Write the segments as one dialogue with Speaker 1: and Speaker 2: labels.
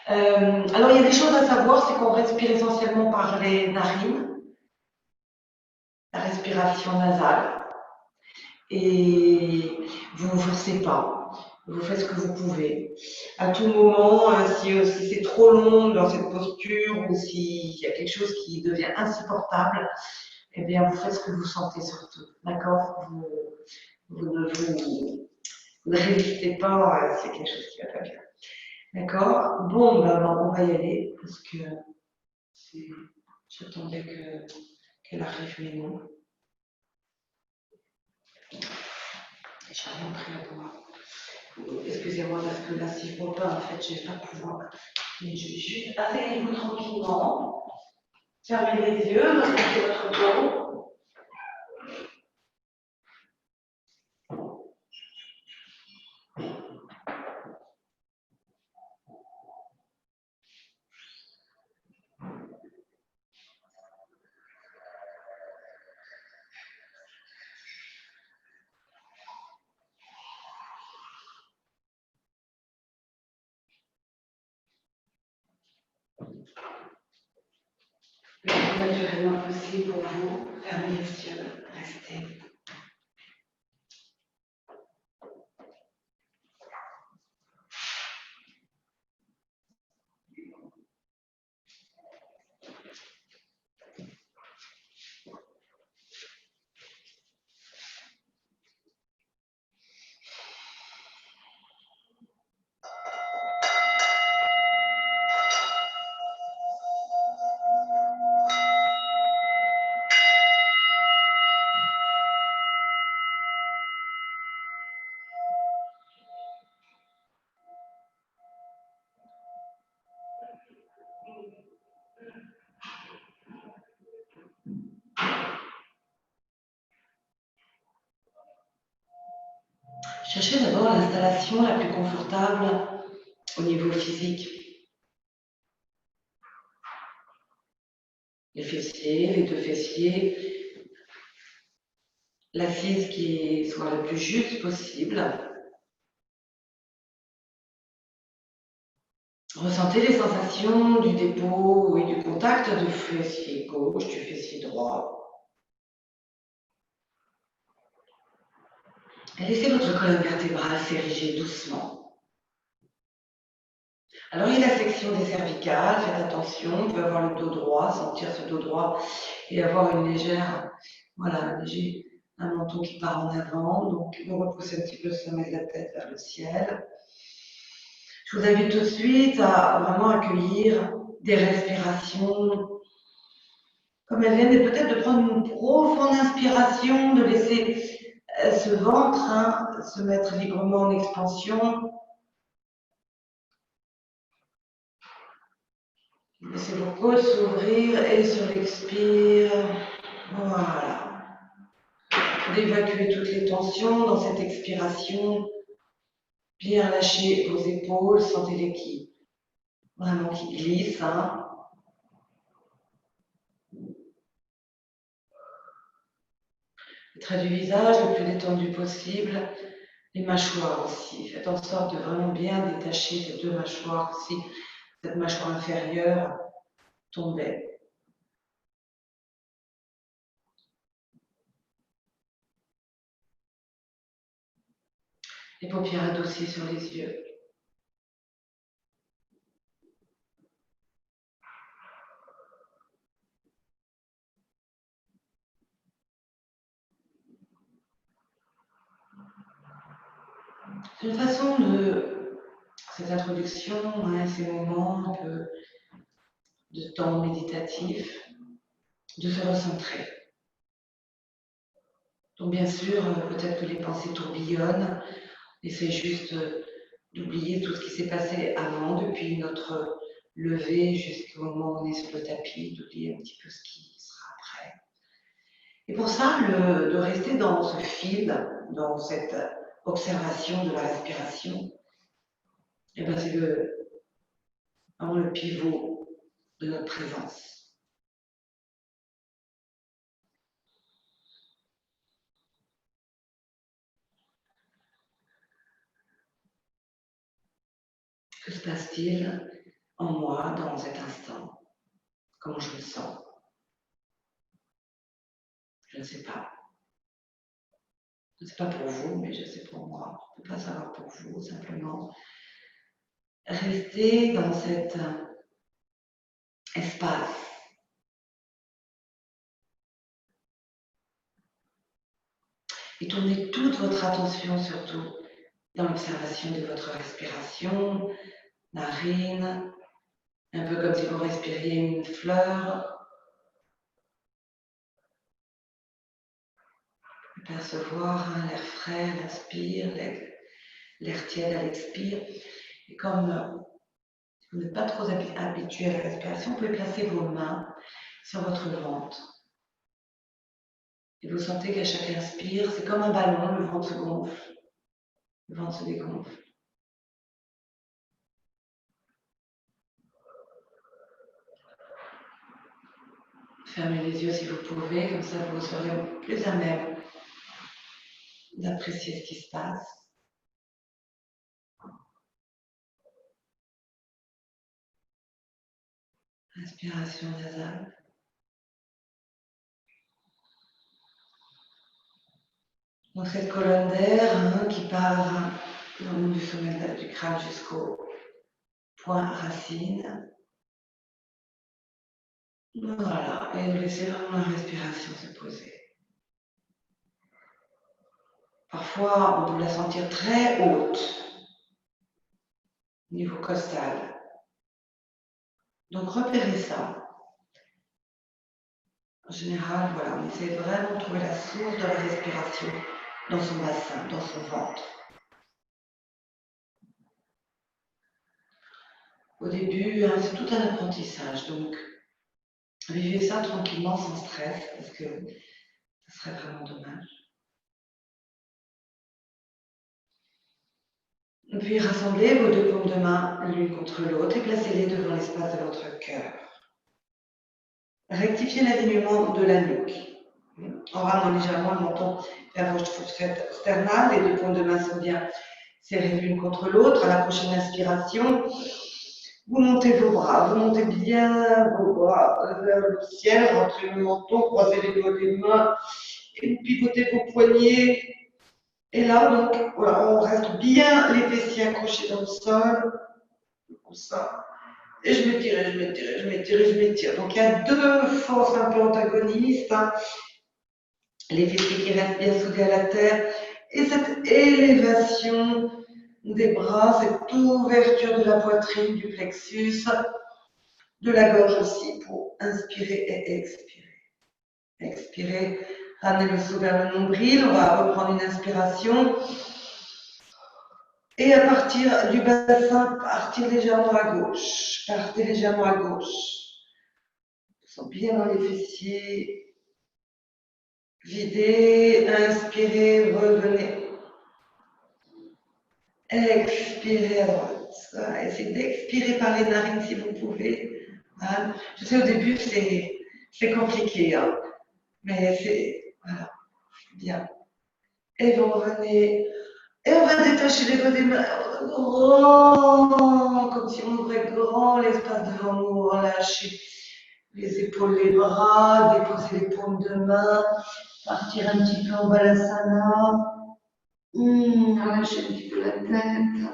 Speaker 1: Alors, il y a des choses à savoir, c'est qu'on respire essentiellement par les narines, la respiration nasale, et vous ne vous forcez pas. Vous faites ce que vous pouvez. À tout moment, si c'est trop long dans cette posture ou s'il y a quelque chose qui devient insupportable, eh bien, vous faites ce que vous sentez surtout. D'accord? Vous ne résistez pas s'il y a quelque chose qui ne va pas bien. D'accord? Bon, ben, on va y aller parce que j'attendais qu'elle arrive, mais non. J'ai rien pris à boire. Excusez-moi parce que là, si je ne bois pas, en fait, je ne vais pas pouvoir. Mais je vais juste asseyez-vous tranquillement. Fermez les yeux, remontez votre dos. Le plus naturellement possible pour vous. Fermez les yeux. Restez. Cherchez d'abord l'installation la plus confortable au niveau physique. Les fessiers, les deux fessiers, l'assise qui soit la plus juste possible. Ressentez les sensations du dépôt et du contact du fessier gauche, du fessier droit. Et laissez votre colonne vertébrale s'ériger doucement. Alors, il y a la section des cervicales, faites attention, on peut avoir le dos droit, sentir ce dos droit et avoir une légère, voilà, un menton qui part en avant. Donc, vous repoussez un petit peu le sommet de la tête vers le ciel. Je vous invite tout de suite à vraiment accueillir des respirations comme elles viennent, et peut-être de prendre une profonde inspiration, de laisser ce ventre se mettre librement en expansion. Laissez vos côtes s'ouvrir et sur l'expire, voilà. D'évacuer toutes les tensions dans cette expiration. Bien lâcher vos épaules, sentez-les qui vraiment qui glissent. Le trait du visage le plus détendu possible. Les mâchoires aussi. Faites en sorte de vraiment bien détacher ces deux mâchoires aussi. Cette mâchoire inférieure tombait. Les paupières adoucies sur les yeux. C'est une façon de cette introduction, ces moments un peu de temps méditatif, de se recentrer. Donc bien sûr, peut-être que les pensées tourbillonnent, et c'est juste d'oublier tout ce qui s'est passé avant, depuis notre lever jusqu'au moment où on est sur le tapis, d'oublier un petit peu ce qui sera après. Et pour ça, de rester dans ce fil, dans cette observation de la respiration, eh ben c'est vraiment le pivot de notre présence. Que se passe-t-il en moi dans cet instant? Comment je me sens? Je ne sais pas. Je ne sais pas pour vous, mais je sais pour moi. Je ne peux pas savoir pour vous, simplement. Restez dans cet espace. Et tournez toute votre attention surtout dans l'observation de votre respiration, narine, un peu comme si vous respiriez une fleur. Percevoir l'air frais à l'inspire, l'air tiède à l'expire. Et comme vous n'êtes pas trop habitué à la respiration, vous pouvez placer vos mains sur votre ventre. Et vous sentez qu'à chaque inspire, c'est comme un ballon, le ventre se gonfle, le ventre se dégonfle. Fermez les yeux si vous pouvez, comme ça vous serez plus à même d'apprécier ce qui se passe. Inspiration nasale. Donc cette colonne d'air qui part du sommet du crâne jusqu'au point racine. Voilà, et laissez vraiment la respiration se poser. Parfois, on peut la sentir très haute, niveau costal. Donc repérez ça. En général, voilà, on essaie vraiment de trouver la source de la respiration dans son bassin, dans son ventre. Au début, c'est tout un apprentissage, donc vivez ça tranquillement, sans stress, parce que ce serait vraiment dommage. Puis rassemblez vos deux paumes de main l'une contre l'autre et placez-les devant l'espace de votre cœur. Rectifiez l'alignement de la nuque. En ramenant légèrement le menton vers votre fourchette sternale, les deux paumes de main sont bien serrées l'une contre l'autre. À la prochaine inspiration, vous montez vos bras, vous montez bien vos bras vers le ciel, rentrez le menton, croisez les doigts des mains et vous pivotez vos poignets. Et là, donc, voilà, on reste bien les fessiers accrochés dans le sol, comme ça. Et je m'étire, je m'étire, je m'étire, je m'étire. Donc il y a deux forces un peu antagonistes. Les fessiers qui restent bien soudés à la terre et cette élévation des bras, cette ouverture de la poitrine, du plexus, de la gorge aussi pour inspirer et expirer. Expirez, ramenez le souffle vers le nombril, on va reprendre une inspiration. Et à partir du bassin, partir légèrement à gauche. Partez légèrement à gauche. Sens bien dans les fessiers. Videz, inspirez, revenez. Expirez à droite. Voilà, essayez d'expirer par les narines si vous pouvez. Voilà. Je sais au début c'est compliqué, hein, mais c'est voilà, bien. Et vous revenez. Et on va détacher les doigts des mains. Grand, comme si on ouvrait grand l'espace devant nous. Relâchez les épaules, les bras, déposer les paumes de main, partir un petit peu en balasana. Relâchez un petit peu la tête.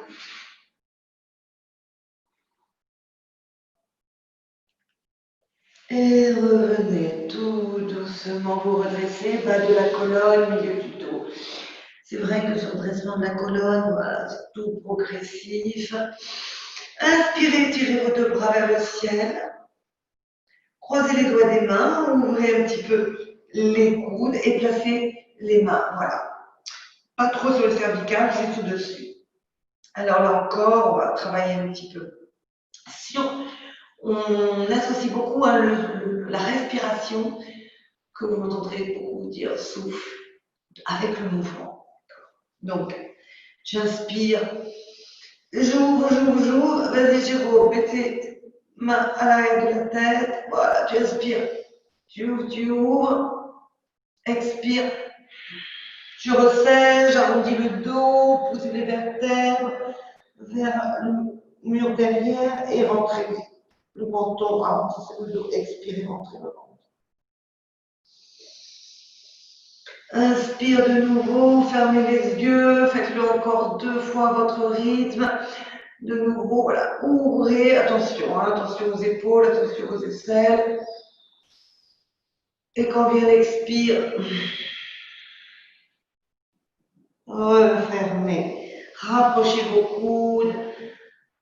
Speaker 1: Et revenez tout doucement, vous redressez, bas de la colonne, milieu du dos. C'est vrai que ce redressement de la colonne, voilà, c'est tout progressif. Inspirez, tirez vos deux bras vers le ciel. Croisez les doigts des mains, ouvrez un petit peu les coudes et placez les mains. Voilà. Pas trop sur le cervical, juste au-dessus. Alors là encore, on va travailler un petit peu. Si on associe beaucoup à la respiration, que vous entendrez beaucoup dire souffle, avec le mouvement. Donc, j'inspire, j'ouvre, vas-y Jérôme, mettez main à l'arrière de la tête, voilà, tu inspires, tu ouvres, expire, tu resserres, j'arrondis le dos, poussez les vertèbres vers
Speaker 2: mur derrière et rentrez le menton, arrondissez le dos, expirez, rentrez le ventre.
Speaker 1: Inspire de nouveau, fermez les yeux, faites-le encore 2 fois à votre rythme. De nouveau, voilà, ouvrez, attention, hein, attention aux épaules, attention aux aisselles. Et quand vient l'expire, refermez, rapprochez vos coudes.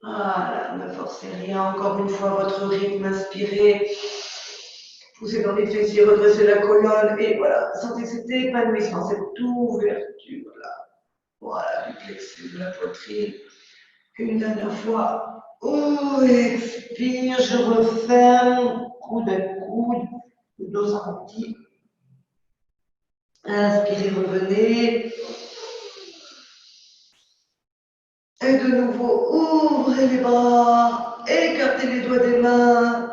Speaker 1: Voilà, ne forcez rien, encore une fois votre rythme, inspirez. Poussez dans les fessiers, redressez la colonne et voilà, sentez cet épanouissement, cette ouverture là. Voilà, du plexus de la poitrine. Une dernière fois. Oh, expire, je referme, coude à coude, le dos arrondi. Inspirez, revenez. Et de nouveau, ouvrez les bras, écartez les doigts des mains.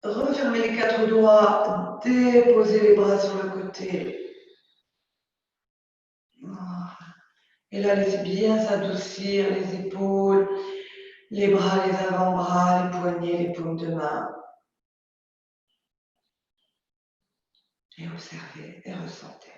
Speaker 1: Refermez les 4 doigts, déposez les bras sur le côté. Et là, laissez bien s'adoucir les épaules, les bras, les avant-bras, les poignets, les paumes de main. Et observez et ressentez.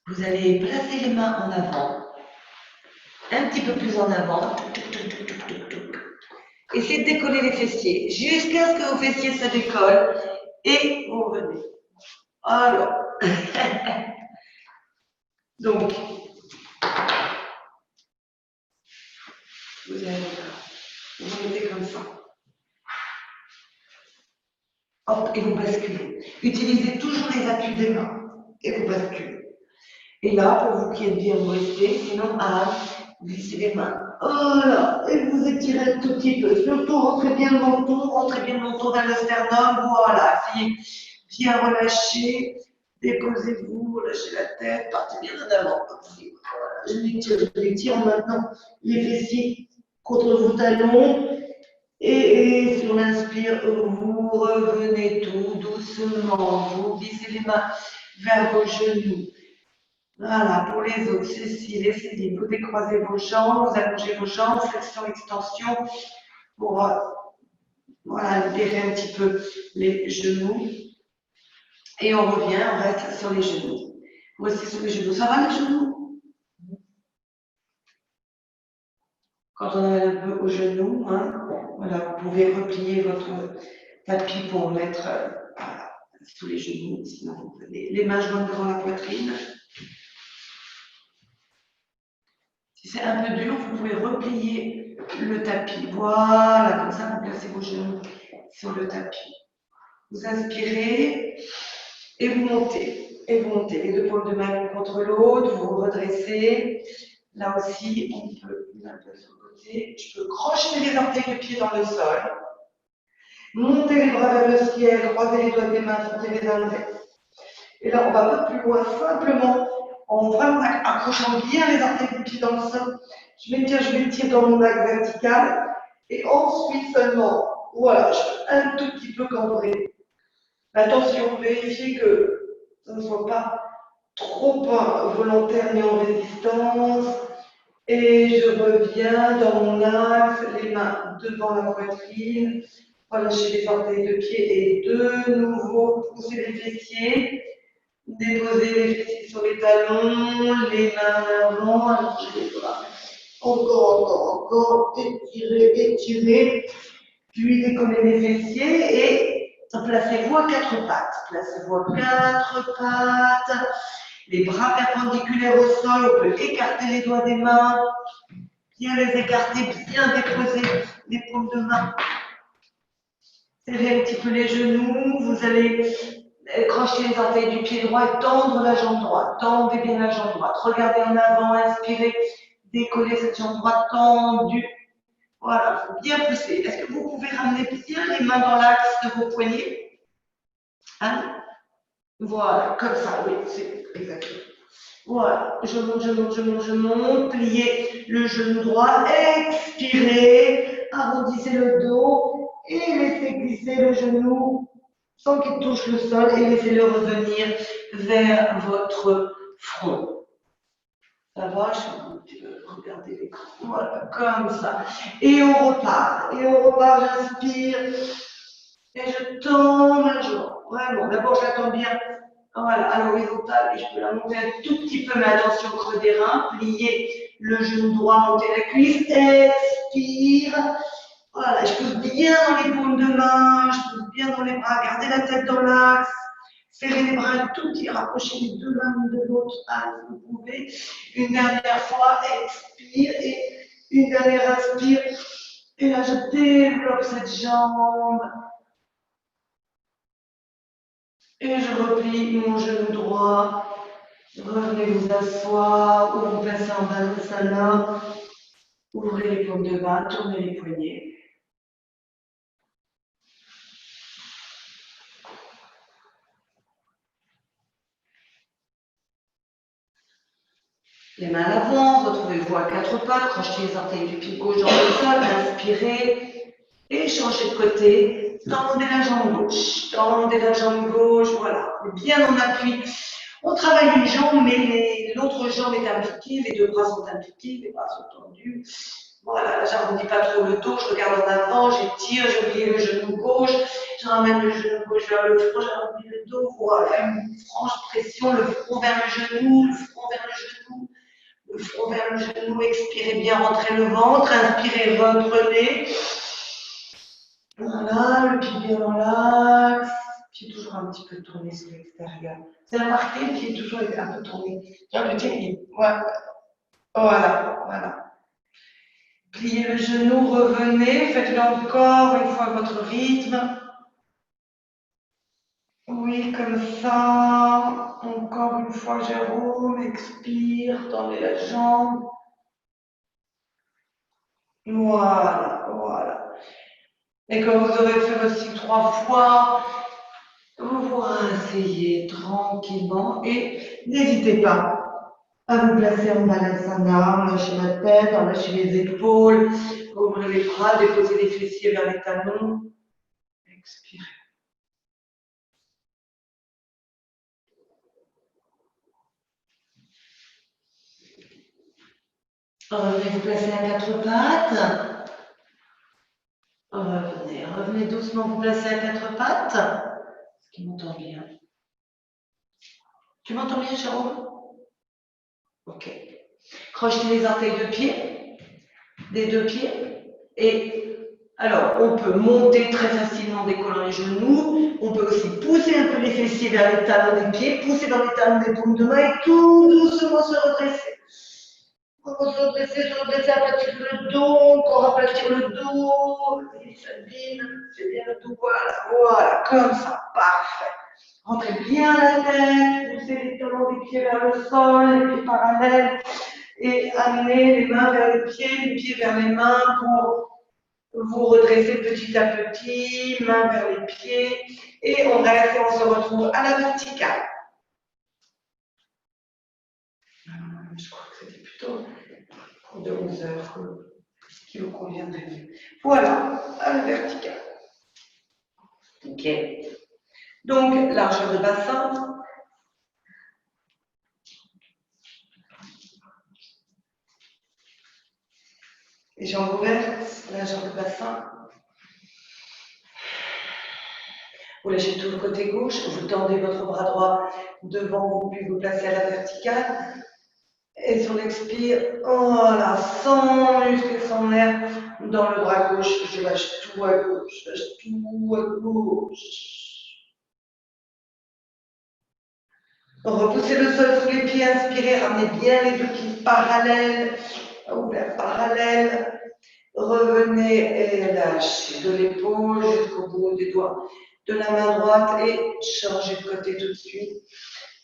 Speaker 1: Vous allez placer les mains en avant, un petit peu plus en avant. Essayez de décoller les fessiers jusqu'à ce que vos fessiers se décollent et vous revenez. Alors, donc, vous allez vous mettez comme ça. Hop, et vous basculez. Utilisez toujours les appuis des mains et vous basculez. Et là, pour vous qui êtes bien, vous restez, sinon, glissez les mains. Voilà, et vous étirez un tout petit peu. Surtout, rentrez bien le menton vers le sternum. Voilà, essayez bien relâcher. Déposez-vous, relâchez la tête, partez bien en avant. Voilà, je m'étire maintenant les fessiers contre vos talons. Et sur l'inspire, vous revenez tout doucement. Vous glissez les mains vers vos genoux. Voilà, pour les autres, Cécile, essayez, vous décroisez vos jambes, vous allongez vos jambes, flexion, extension, pour voilà, libérer un petit peu les genoux. Et on revient, on reste sur les genoux. Vous restez sur les genoux. Ça va les genoux? Quand on a un peu aux genoux, hein, voilà, vous pouvez replier votre tapis pour mettre voilà, sous les genoux, sinon vous venez les mains jointes devant la poitrine. Si c'est un peu dur, vous pouvez replier le tapis. Voilà, comme ça, vous placez vos genoux sur le tapis. Vous inspirez et vous montez. Et vous montez les 2 paumes de main l'une contre l'autre, vous redressez. Là aussi, on peut un peu sur le côté. Je peux crocheter les orteils de pied dans le sol. Montez les bras vers le ciel, croisez les doigts des mains, sortez les index. Et là, on va un peu plus loin, simplement en vraiment accrochant bien les orteils du pied dans le sol. Je m'étire dans mon axe vertical. Et ensuite seulement, voilà, je peux un tout petit peu cambrer. Attention, vérifiez que ça ne soit pas trop volontaire ni en résistance. Et je reviens dans mon axe, les mains devant la poitrine. Relâchez les orteils de pied et de nouveau, poussez les fessiers. Déposez les fessiers sur les talons, les mains en avant, allongez les bras. Encore, étirez, puis décollez les fessiers et placez-vous à 4 pattes. Placez-vous à 4 pattes, les bras perpendiculaires au sol, on peut écarter les doigts des mains, bien les écarter, bien déposer les paumes de main. Serrez un petit peu les genoux, vous allez crocher les orteils du pied droit et tendre la jambe droite. Tendez bien la jambe droite. Regardez en avant, inspirez, décollez cette jambe droite tendue. Voilà, il faut bien pousser. Est-ce que vous pouvez ramener bien les mains dans l'axe de vos poignets? Hein? Voilà, comme ça, oui, c'est exactement. Voilà, je monte, je monte, je monte, je monte. Pliez le genou droit, expirez, arrondissez le dos et laissez glisser le genou sans qu'il touche le sol et laissez-le revenir vers votre front. Ça va, je vais un petit peu regarder l'écran. Voilà, comme ça. Et on repart. Et on repart, j'inspire. Et je tends la jambe. Vraiment, d'abord je la tends bien. Voilà, à l'horizontale, et je peux la monter un tout petit peu, mais attention, creux des reins, plier le genou droit, monter la cuisse, expire. Voilà, je pousse bien dans les paumes de main, je pousse bien dans les bras, gardez la tête dans l'axe, serrez les bras un tout petit, rapprochez les deux mains l'une de l'autre, vous pouvez. Une dernière fois, expire, et une dernière inspire. Et là, je développe cette jambe. Et je replie mon genou droit. Revenez vous asseoir ou vous placez en balasana. Ouvrez les paumes de main, tournez les poignets. Les mains à l'avant, retrouvez-vous à quatre pattes, crochetez les orteils du pied gauche dans le sol, inspirez et changez de côté. Tendez la jambe gauche, tendez la jambe gauche, voilà. Bien en appui. On travaille les jambes, mais l'autre jambe est impliquée, les deux bras sont impliqués, les bras sont tendus. Voilà, là, j'arrondis pas trop le dos, je regarde en avant, j'étire, je plie le genou gauche, je ramène le genou gauche vers le front, j'arrondis le dos, voilà, une franche pression, le front vers le genou, le front vers le genou, le front vers le genou, expirez bien, rentrez le ventre, inspirez, reprenez. Voilà, le pied bien dans l'axe, pied toujours un petit peu tourné sur l'extérieur. C'est remarqué, le pied toujours un peu tourné. Le pied, ouais. Voilà, voilà. Pliez le genou, revenez, faites-le encore une fois à votre rythme. Oui, comme ça. Encore une fois, Jérôme, expire, tendez la jambe. Voilà, voilà. Et quand vous aurez fait votre cycle 3 fois, vous vous rasseyez tranquillement et n'hésitez pas à vous placer en balasana, lâchez la tête, lâchez les épaules, ouvrez les bras, déposez les fessiers vers les talons. Expirez. Revenez vous placer à quatre pattes. Revenez doucement vous placer à quatre pattes. Est-ce qu'il m'entend bien? Tu m'entends bien, Jérôme? Ok. Crochetez les orteils de pied, des deux pieds. Et alors, on peut monter très facilement en décollant les genoux. On peut aussi pousser un peu les fessiers vers les talons des pieds, pousser dans les talons des paumes de main et tout doucement se redresser. On se redresser, aplatir le dos, encore aplatir le dos. Sabine, c'est bien le dos, voilà, comme ça, parfait. Rentrez bien la tête, poussez les talons des pieds vers le sol, les pieds parallèles, et amenez les mains vers les pieds vers les mains pour vous redresser petit à petit, mains vers les pieds, et on reste et on se retrouve à la verticale. Je crois que c'était plutôt de 11 heures qui vous conviendrait mieux. Voilà, à la verticale. Ok. Donc, largeur de bassin. Les jambes ouvertes, largeur de bassin. Vous lâchez tout le côté gauche, vous tendez votre bras droit devant vous, puis vous placez à la verticale. Et sur l'expire, voilà, sans muscle et sans nerf, dans le bras gauche, je lâche tout à gauche, je lâche tout à gauche. Repoussez le sol sous les pieds, inspirez, ramenez bien les deux pieds parallèles, ouverts parallèles. Revenez et lâchez de l'épaule jusqu'au bout des doigts de la main droite et changez de côté tout de suite.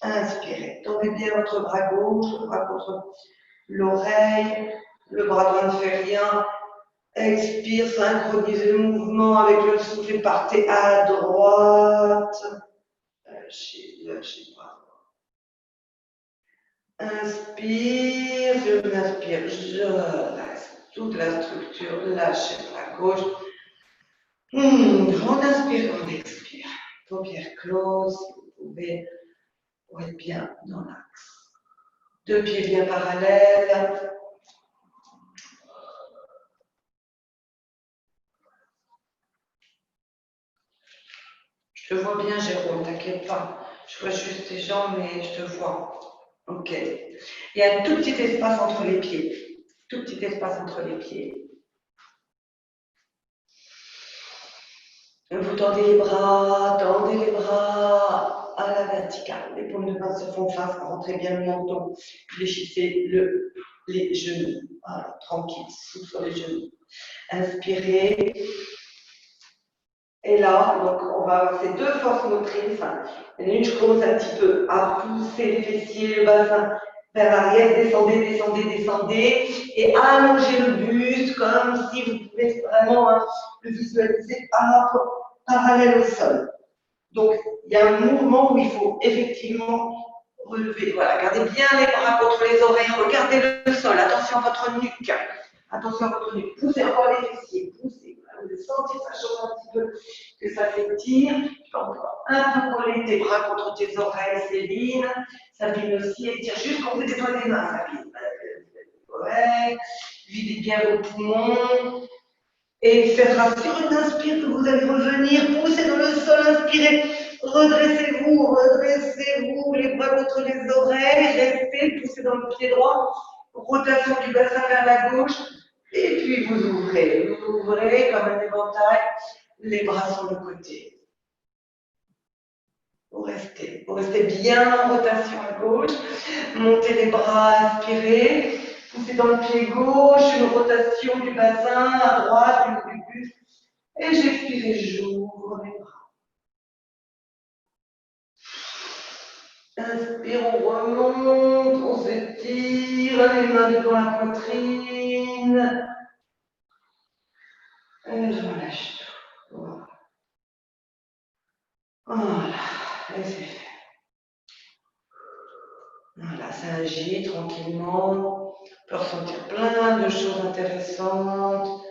Speaker 1: Inspirez, tendez bien votre bras gauche, le bras contre l'oreille, le bras droit ne fait rien. Expire, synchronisez le mouvement avec le souffle et partez à droite. Lâchez, lâchez le bras. Inspire, je m'inspire, je laisse toute la structure, lâchez la gauche. On inspire, on expire. Paupières closes, vous pouvez pour être bien dans l'axe. Deux pieds bien parallèles. Je te vois bien, Jérôme, t'inquiète pas. Je vois juste tes jambes, mais je te vois. Ok. Il y a un tout petit espace entre les pieds. Tout petit espace entre les pieds. Vous tendez les bras à la verticale. Les paumes de main se font face, rentrez bien le menton. Fléchissez les genoux. Voilà, tranquille, souffle sur les genoux. Inspirez. Et là, donc, on va avoir ces deux forces motrices. Il y en a une, je commence un petit peu à pousser les fessiers, le bassin vers l'arrière, descendez, et allongez le buste comme si vous pouvez vraiment le visualiser parallèle au sol. Donc, il y a un mouvement où il faut effectivement relever. Voilà, gardez bien les bras contre les oreilles, regardez le sol, attention à votre nuque. Attention à votre nuque, poussez encore les fessiers, poussez. Vous sentez ça chauffe un petit peu, que ça s'étire. Tu peux encore un peu coller tes bras contre tes oreilles, Céline. Sabine aussi, étire juste quand vous déployez les mains, Sabine. Ouais. Videz bien vos poumons. Et c'est sur une inspire que vous allez revenir, poussez dans le sol, inspirez, redressez-vous, les bras contre les oreilles, restez, poussez dans le pied droit, rotation du bassin vers la gauche, et puis vous ouvrez comme un éventail, les bras sur le côté. Vous restez bien en rotation à gauche, montez les bras, inspirez. Poussez dans le pied gauche, une rotation du bassin à droite, du buste. Et j'expire, j'ouvre mes bras. Inspire, on remonte, on s'étire, les mains devant la poitrine. Et je relâche tout. Voilà. Voilà, et c'est fait. Voilà, ça agit tranquillement. On peut ressentir plein de choses intéressantes,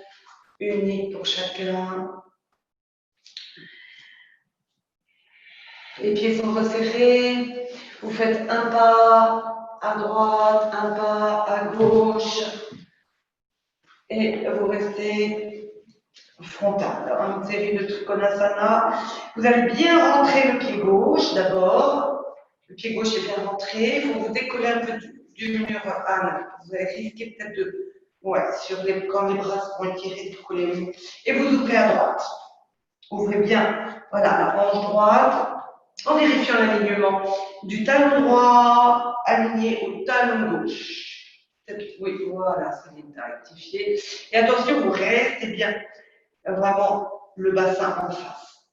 Speaker 1: uniques pour chacun. Les pieds sont resserrés. Vous faites un pas à droite, un pas à gauche. Et vous restez frontal. Alors, une série de Trikonasana. Vous allez bien rentrer le pied gauche d'abord. Le pied gauche est bien rentré. Il faut vous décoller un peu du mur. Vous allez risquer peut-être de. Ouais, quand les bras seront étirés, de coller le mur. Et vous ouvrez à droite. Ouvrez bien. Voilà, la hanche droite. En vérifiant l'alignement du talon droit aligné au talon gauche. Oui, voilà, c'est bien rectifié. Et attention, vous restez bien vraiment le bassin en face.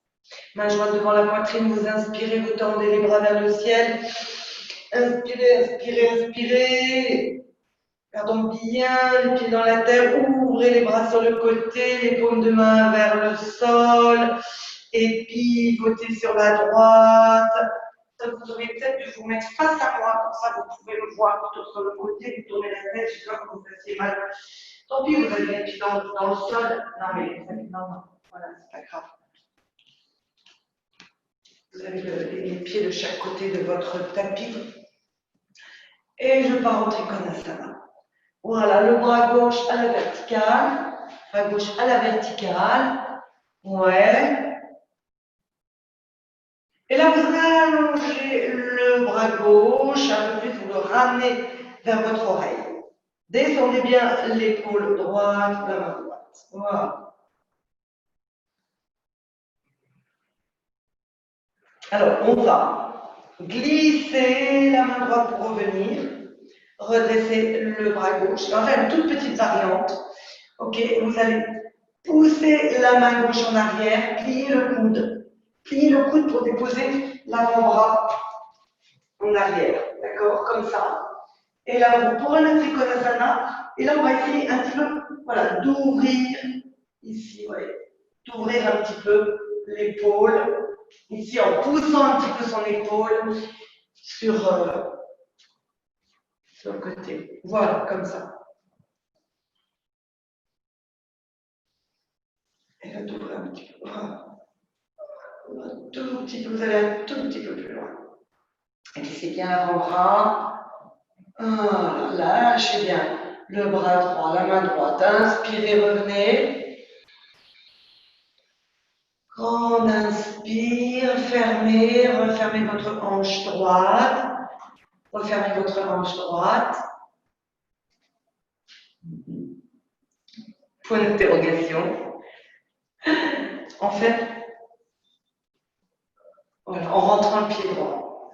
Speaker 1: Main jointe devant la poitrine, vous inspirez, vous tendez les bras vers le ciel. Inspirez. Gardons bien les pieds dans la terre, ouvrez les bras sur le côté, les paumes de main vers le sol. Et pivotez sur la droite. Vous aurez peut-être dû vous mettre face à moi, comme ça vous pouvez me voir plutôt sur le côté, vous tournez la tête, j'ai peur que vous fassiez mal. Tant pis, vous avez les pieds dans le sol. Non, mais vous avez, non, voilà, c'est pas grave. Vous avez les pieds de chaque côté de votre tapis. Et je pars en Trikonasana. Voilà, le bras gauche à la verticale, bras gauche à la verticale. Ouais. Et là, vous allongez le bras gauche, un peu plus, vous le ramenez vers votre oreille. Descendez bien l'épaule droite, la main droite. Voilà. Alors, on va glisser la main droite pour revenir, redresser le bras gauche. On va faire une toute petite variante. Ok, vous allez pousser la main gauche en arrière, plier le coude. Pliez le coude pour déposer l'avant-bras en arrière, d'accord, comme ça. Et là, vous pourrez le Trikonasana. Et là, on va essayer un petit peu, voilà, d'ouvrir ici, ouais, d'ouvrir un petit peu l'épaule. Ici, en poussant un petit peu son épaule sur sur le côté. Voilà, comme ça. Et là, t'ouvrez un petit peu. Voilà. Un tout petit peu, vous allez un tout petit peu plus loin. Et glissez bien l'avant-bras. Voilà, lâchez bien le bras droit, la main droite. Inspirez, revenez. Grande inspire, fermez, refermez votre hanche droite. Refermez votre hanche droite. Point d'interrogation. En fait, voilà, en rentrant le pied droit.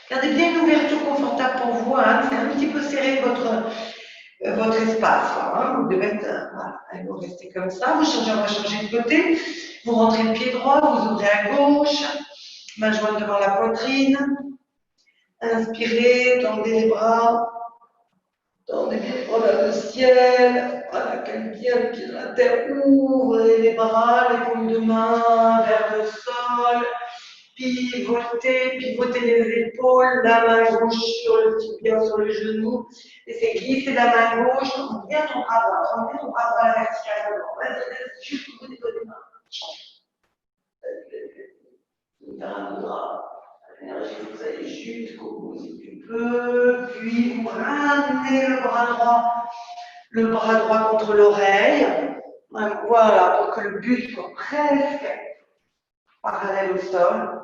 Speaker 1: Gardez bien une ouverture confortable pour vous. Hein. C'est un petit peu serré votre espace. Là, hein. Vous devez être, voilà, vous restez comme ça. Vous changez, on va changer de côté. Vous rentrez le pied droit, vous ouvrez à gauche. Main jointe devant la poitrine. Inspirez, tendez les bras. Tendez bien les bras vers le ciel. Voilà, calme bien le pied dans la terre. Ouvrez les bras, les paumes de main vers le sol. Pivotez les épaules, la main gauche sur le tibia, sur le genou. Laissez glisser la main gauche. Tends bien ton bras droit. Tends bien ton bras droit à la verticale. Vas-y, juste au bout des doigts des mains. Vous allez jusqu'au bout si tu peux. Puis vous ramenez le bras droit contre l'oreille. Voilà, pour que le buste soit presque parallèle au sol.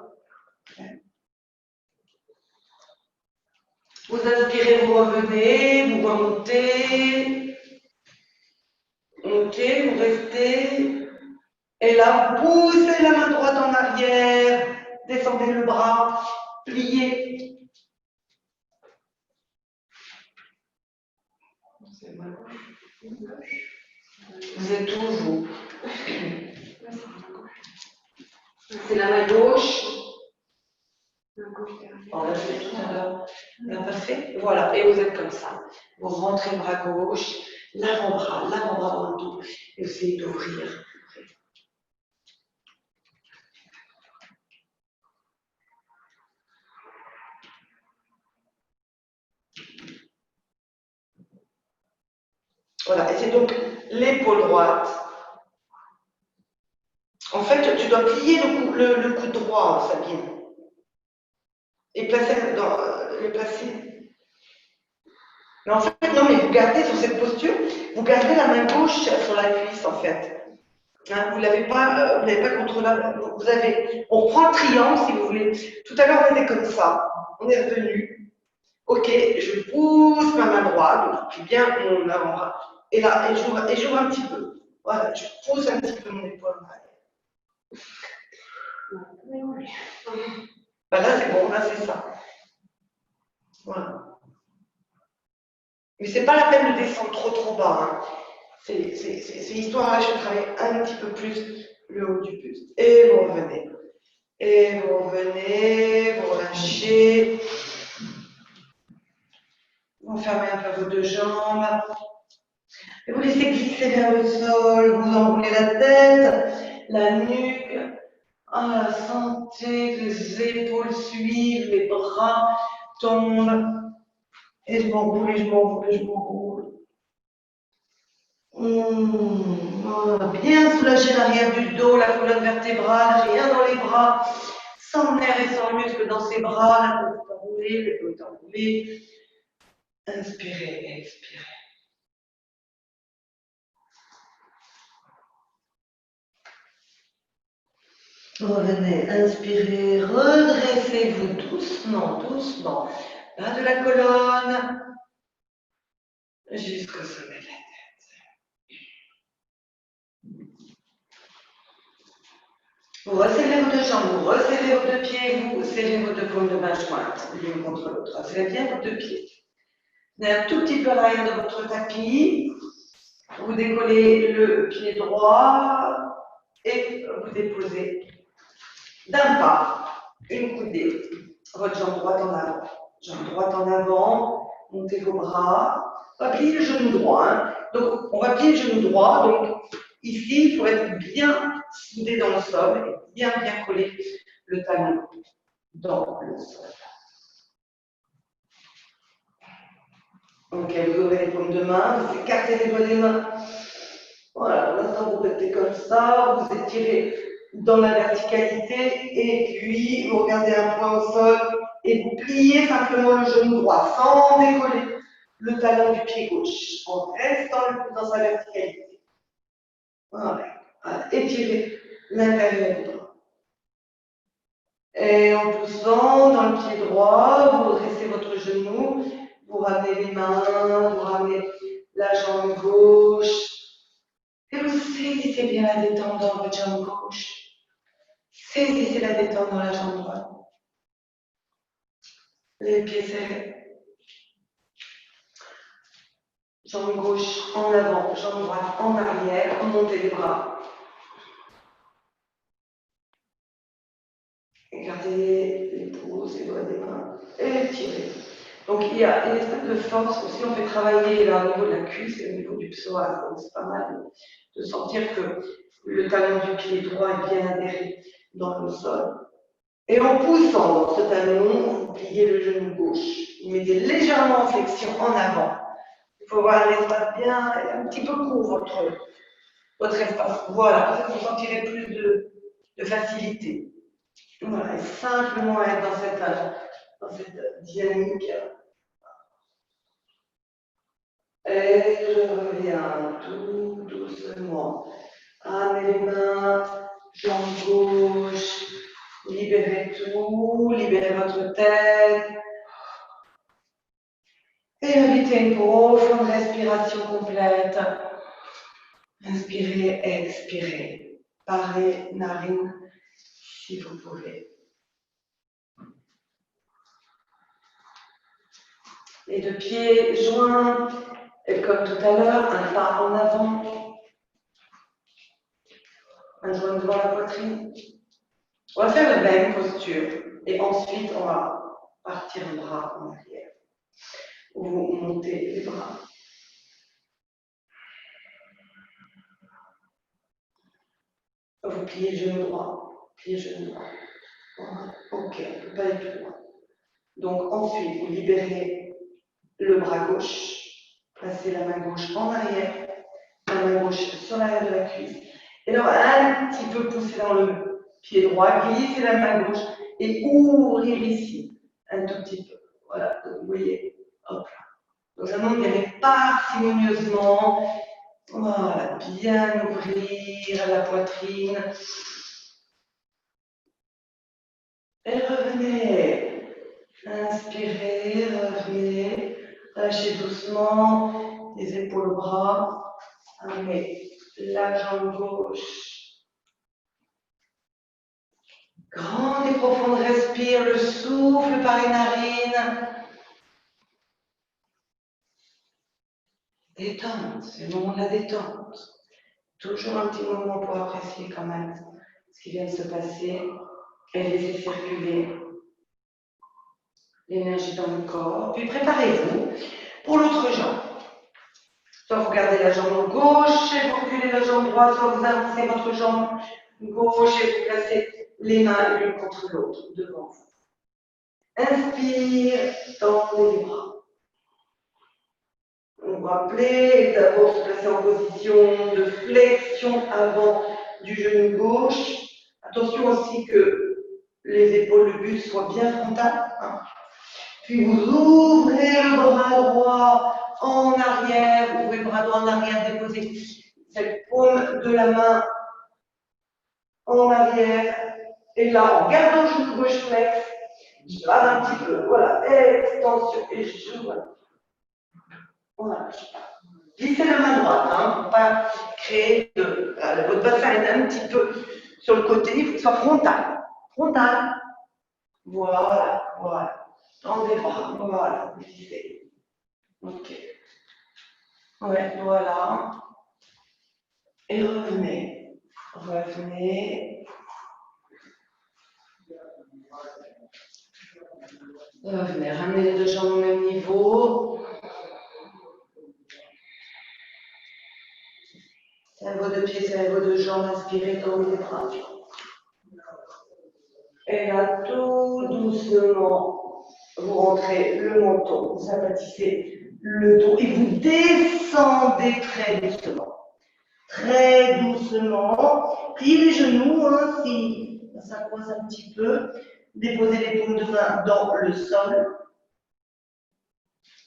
Speaker 1: Vous inspirez, vous revenez, vous remontez. Montez, vous restez. Et là, vous poussez la main droite en arrière. Descendez le bras. Pliez. Vous êtes où, vous? C'est la main gauche. On l'a fait tout à l'heure. On l'a pas fait? Voilà. Et vous êtes comme ça. Vous rentrez le bras gauche, l'avant-bras dans le dos. Et vous essayez d'ouvrir. Voilà. Et c'est donc l'épaule droite. En fait, tu dois plier le coude droit, Sabine. Et le placer. Mais en fait, non, mais vous gardez sur cette posture, vous gardez la main gauche sur la cuisse, en fait. Hein, vous l'avez pas contrôlable. On reprend le triangle, si vous voulez. Tout à l'heure, on était comme ça. On est revenu. Ok, je pousse ma main droite, donc je plie bien mon avant-bras. Et là, j'ouvre un petit peu. Voilà, je pousse un petit peu mon épaule en arrière. Ben là, c'est bon, là, c'est ça. Voilà. Mais c'est pas la peine de descendre trop bas. Hein. C'est histoire, là, je travaille un petit peu plus le haut du buste. Et vous revenez. Et vous revenez, vous relâchez. Vous fermez un peu vos deux jambes. Et vous laissez glisser vers le sol. Vous enroulez la tête, la nuque. Ah, sentez que les épaules suivent, les bras tombent. Et je m'enroule, je m'enroule, je m'enroule. Voilà. Bien soulager l'arrière du dos, la colonne vertébrale, rien dans les bras, sans nerfs et sans muscles dans ses bras, la tête est enroulée, l'épaule est enroulée. Inspirez, expirez. Revenez, inspirez, redressez-vous doucement, doucement. Bas de la colonne, jusqu'au sommet de la tête. Vous resserrez vos deux jambes, vous resserrez vos deux pieds, vous serrez vos deux paumes de main jointes, l'une contre l'autre. Serrez bien vos deux pieds. Venez un tout petit peu à l'arrière de votre tapis. Vous décollez le pied droit et vous déposez d'un pas une coudée. Votre jambe droite en avant. Jambe droite en avant, montez vos bras. On va plier le genou droit. Hein. Donc, on va plier le genou droit. Donc, ici, il faut être bien soudé dans le sol et bien coller le talon dans le sol. Ok, vous ouvrez les paumes de main, vous écartez les doigts des mains. Voilà, pour l'instant, vous restez comme ça, vous étirez dans la verticalité et puis vous regardez un point au sol et vous pliez simplement le genou droit sans décoller le talon du pied gauche en restant dans sa verticalité. Voilà, étirez l'intérieur du bras. Et en poussant dans le pied droit, vous dressez votre genou, vous ramenez les mains, vous ramenez la jambe gauche. Et vous saisissez bien la détente dans votre jambe gauche. Saisissez la détente dans la jambe droite. Les pieds serrés. Jambe gauche en avant, jambe droite en arrière. Montez les bras. Gardez les pouces, les doigts des mains. Et tirez. Donc il y a une espèce de force aussi. On fait travailler là, au niveau de la cuisse et au niveau du psoas. Donc c'est pas mal de sentir que le talon du pied droit est bien adhéré dans le sol. Et en poussant dans ce talon, vous pliez le genou gauche. Vous mettez légèrement en flexion en avant. Il faut avoir un espace bien, un petit peu court, votre espace. Voilà, pour ça vous sentirez plus de facilité. Voilà, et simplement être dans cette dynamique. Et je reviens tout doucement. Amenez les mains, jambe gauche. Libérez tout, libérez votre tête. Et invitez une profonde respiration complète. Inspirez, expirez. Parlez narine si vous pouvez. Les deux pieds joints, et comme tout à l'heure, un pas en avant. Un joint devant la poitrine. On va faire la même posture. Et ensuite, on va partir le bras en arrière. Vous montez les bras. Vous pliez le genou droit. Pliez le genou droit. Voilà. Ok, on ne peut pas aller plus loin. Donc ensuite, vous libérez le bras gauche. Placez la main gauche en arrière. La main gauche sur l'arrière de la cuisse. Et alors, un petit peu pousser dans le pied droit, glisser la main gauche et ouvrir ici, un tout petit peu. Voilà, donc, vous voyez, hop là. Donc, vraiment, vous allez parcimonieusement, voilà, bien ouvrir la poitrine. Et revenez. Inspirez, revenez. Lâchez doucement les épaules au bras. Amenez la jambe gauche. Grande et profonde respire, le souffle par les narines. Détente, c'est le moment de la détente. Toujours un petit moment pour apprécier quand même ce qui vient de se passer et laisser circuler l'énergie dans le corps. Puis préparez-vous pour l'autre jambe. Soit vous gardez la jambe gauche et vous reculez la jambe droite, soit vous avancez votre jambe gauche et vous placez les mains l'une contre l'autre devant vous. Inspire, tendez les bras. Vous rappelez d'abord se placer en position de flexion avant du genou gauche. Attention aussi que les épaules, le buste soit bien frontal. Hein. Puis vous ouvrez le bras droit en arrière, ouvrez le bras droit en arrière, déposez cette paume de la main en arrière. Et là, en gardant le genou gauche flex, je bats un petit peu. Voilà, extension et je voilà. Voilà, glissez la main droite, hein, pour ne pas créer de. Votre bassin est un petit peu sur le côté, il faut que ce soit frontal. Frontal. Voilà, voilà. Tendez les bras, voilà, glissez. Ok. Ouais, voilà. Et revenez. Revenez. Revenez, ramenez les deux jambes au même niveau. Serrez vos deux pieds, serrez vos deux jambes, inspirez, tendez les bras. Et là, tout doucement, vous rentrez le menton, vous aplatissez
Speaker 2: le dos et vous descendez très doucement. Très doucement. Pliez les genoux, hein, si ça coince un petit peu. Déposez les paumes de main dans le sol.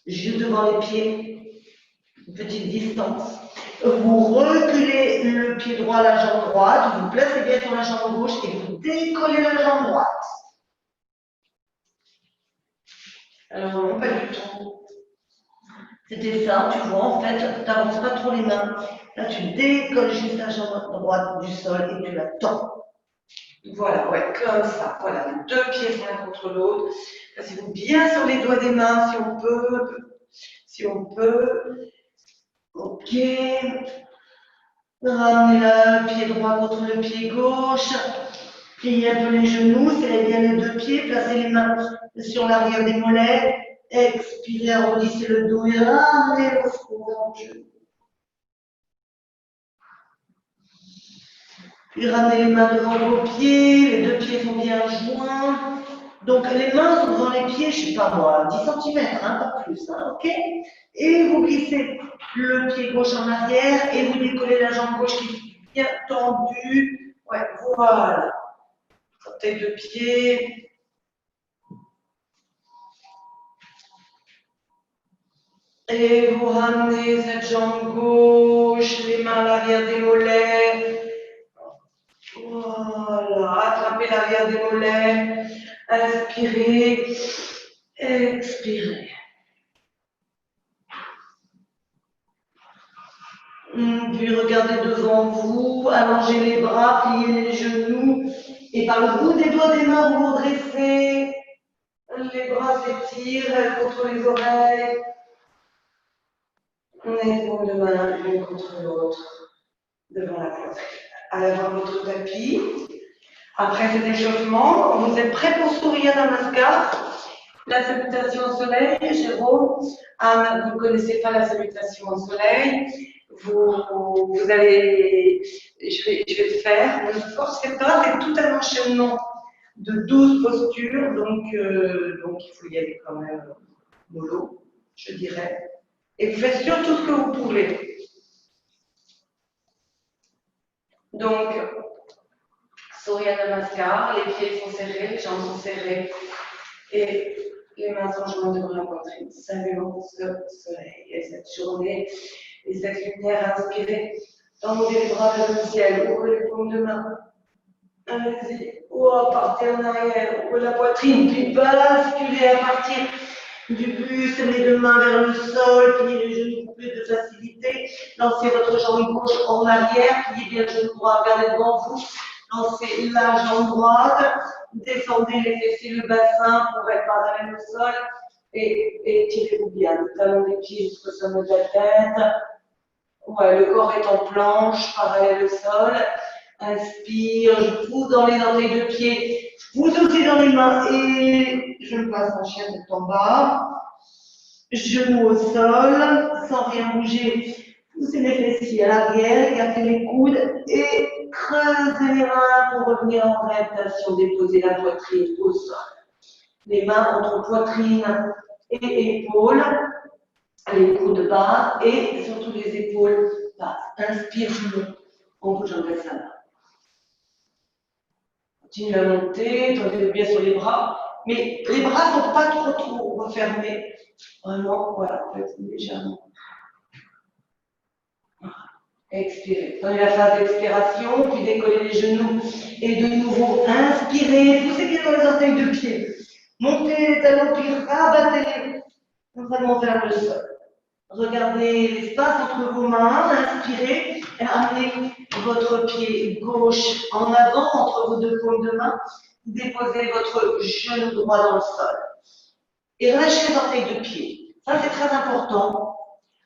Speaker 2: Juste devant les pieds. Une petite distance. Vous reculez le pied droit, la jambe droite. Vous placez bien sur la jambe gauche et vous décollez la jambe droite. Alors non, pas du tout. C'était ça, tu vois, en fait, tu n'avances pas trop les mains. Là, tu décolles juste la jambe droite du sol et tu la tends. Voilà, ouais, comme ça. Voilà, les deux pieds l'un contre l'autre. Placez-vous bien sur les doigts des mains si on peut. Si on peut. Ok. Ramenez le pied droit contre le pied gauche. Pliez un peu les genoux, serrez bien les deux pieds, placez les mains sur l'arrière des mollets. Expirez, arrondissez le dos et ramenez le front vers le genou. Puis ramenez les mains devant vos pieds, les deux pieds sont bien joints. Donc les mains sont devant les pieds, je ne sais pas moi, 10 cm, hein, pas plus, hein, ok? Et vous glissez le pied gauche en arrière et vous décollez la jambe gauche qui est bien tendue. Ouais, voilà. Sortez deux pieds. Et vous ramenez cette jambe gauche, les mains à l'arrière des mollets. Voilà, attrapez l'arrière des mollets. Inspirez, expirez. Puis regardez devant vous, allongez les bras, pliez les genoux. Et par le bout des doigts des mains, vous vous redressez. Les bras s'étirent contre les oreilles. Les paumes de main l'une contre l'autre, devant la poitrine. Allez voir votre tapis. Après cet échauffement, vous êtes prêts pour Surya Namaskar. La salutation au soleil, Jérôme. Anne, vous ne connaissez pas la salutation au soleil. Vous allez, je vais le faire. Ne forcez pas, c'est tout un enchaînement de 12 postures, donc il faut y aller quand même mollo, je dirais. Et vous faites surtout ce que vous pouvez. Donc, Surya Namaskar, les pieds sont serrés, les jambes sont serrées et les mains sont jointes devant la poitrine. Saluons ce soleil et cette journée et cette lumière inspirée. Tendez les bras vers le ciel, ouvrez les paumes de main. Allez-y, partez en arrière, ouvrez la poitrine, puis basculez à partir du buste, les deux mains vers le sol, pliez les genoux pour plus de facilité. Lancez votre jambe gauche en arrière, pliez bien le genou droit, regardez devant vous. Lancez la jambe droite, descendez les fessiers, le bassin pour être parallèle au sol et tirez-vous bien. Le talon des pieds jusqu'au sommet de la tête. Ouais, le corps est en planche, parallèle au sol. Inspire, je pousse dans les orteils de pied, je pousse aussi dans les mains et je me place en chien tête en bas. Genou au sol, sans rien bouger. Poussez les fessiers à l'arrière, gardez les coudes et creusez les mains pour revenir en réadaptation. Déposez la poitrine au sol. Les mains entre poitrine et épaules, les coudes bas et surtout les épaules basses. Inspire, on bouge en baisse la main. Continuez à monter, tendez bien sur les bras, mais les bras ne sont pas trop refermés. Vraiment, voilà, légèrement. Expirez. Prenez la phase d'expiration, puis décollez les genoux. Et de nouveau, inspirez. Poussez bien dans les orteils de pied. Montez les talons, puis rabattez-les vraiment vers le sol. Regardez l'espace entre vos mains. Inspirez. Et amenez votre pied gauche en avant entre vos deux paumes de main. Déposez votre genou droit dans le sol. Et relâchez les orteils de pied. Ça, c'est très important.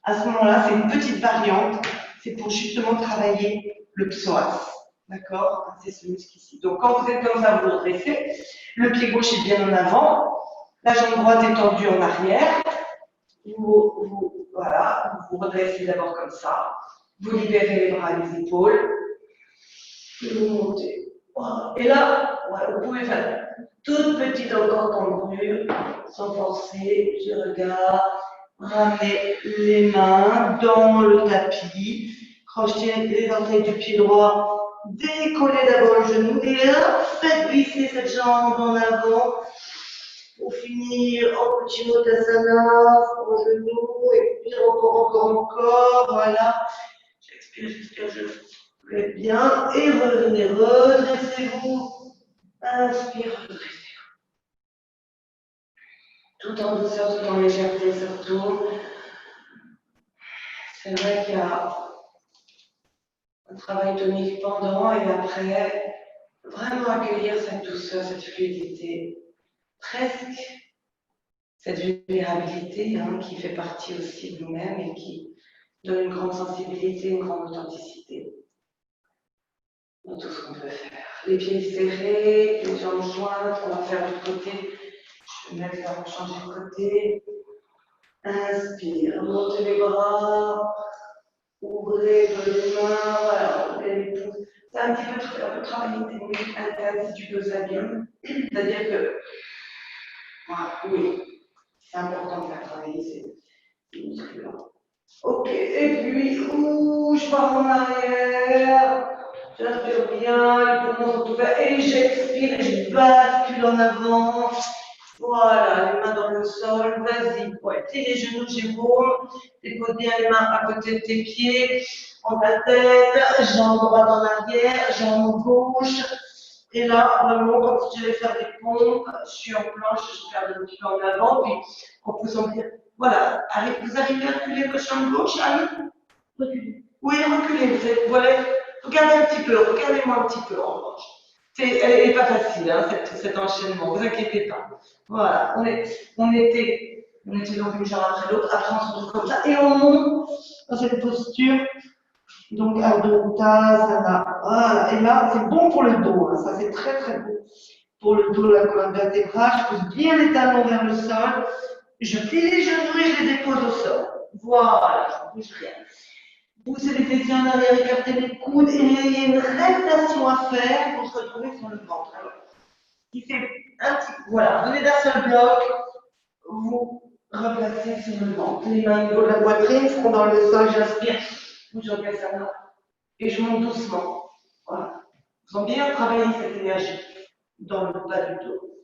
Speaker 2: À ce moment-là, c'est une petite variante. C'est pour justement travailler le psoas. D'accord? C'est ce muscle ici. Donc, quand vous êtes comme ça, vous redressez. Le pied gauche est bien en avant. La jambe droite est tendue en arrière. Voilà, vous redressez d'abord comme ça. Vous libérez les bras et les épaules. Et vous montez. Voilà. Et là, voilà, vous pouvez faire toute petite encore tendue, sans penser. Je regarde.
Speaker 1: Ramenez les mains dans le tapis. Crochetez les orteils du pied droit. Décollez d'abord le genou et hop, faites glisser cette jambe en avant. Pour finir en petit Motasana, au genou, et puis encore, voilà. J'expire, je fais bien, et revenez, redressez-vous. Inspire, redressez-vous. Tout en douceur, tout en légèreté surtout. C'est vrai qu'il y a un travail tonique pendant et après, vraiment accueillir cette douceur, cette fluidité, presque cette vulnérabilité qui fait partie aussi de nous-mêmes et qui donne une grande sensibilité, une grande authenticité dans tout ce qu'on peut faire. Les pieds serrés, les jambes jointes, on va faire de l'autre côté. Je vais mettre là pour changer de côté. Inspire, montez les bras, ouvrez les mains, voilà, ouvrez les pouces. C'est un petit peu travailler une technique interne si tu peux ça bien. C'est-à-dire que, voilà, oui, c'est important de faire travailler ces muscles-là. Ok, et puis, je pars en arrière, j'inspire bien, les poumons sont ouverts, et j'expire et je bascule en avant. Voilà, les mains dans le sol, vas-y, tes les genoux, Jérôme, dépose bien les mains à côté de tes pieds, en ta tête, jambe droite en arrière, jambe gauche. Et là, vraiment, comme si je vais faire des pompes, je suis en planche, je garde un petit peu en avant, puis en poussant bien. Voilà, vous arrivez à reculer votre jambe gauche, Anne? Reculez. Oui, reculez, voilà, regardez un petit peu, regardez-moi un petit peu en revanche. Elle n'est pas facile, cet enchaînement, ne vous inquiétez pas. Voilà, on était donc une jambe après l'autre, après on se retrouve comme ça, et on monte dans cette posture. Donc, Adho Uttasana. Voilà. Et là, c'est bon pour le dos. Ça, c'est très, très bon pour le dos, la colonne vertébrale. Je pose bien les talons vers le sol. Je plie les genoux et je les dépose au sol. Voilà, je ne bouge rien. Poussez les pieds en arrière, écartez les coudes. Et il y a une réflexion à faire pour se retrouver sur le ventre. Alors, qui fait un petit coup. Voilà, venez d'un seul bloc. Vous replacez sur le ventre. Les mains au niveau de la poitrine, front dans le sol, j'inspire. Je replace ça là. Et je monte doucement. Voilà. Ils ont bien travaillé cette énergie dans le bas du dos.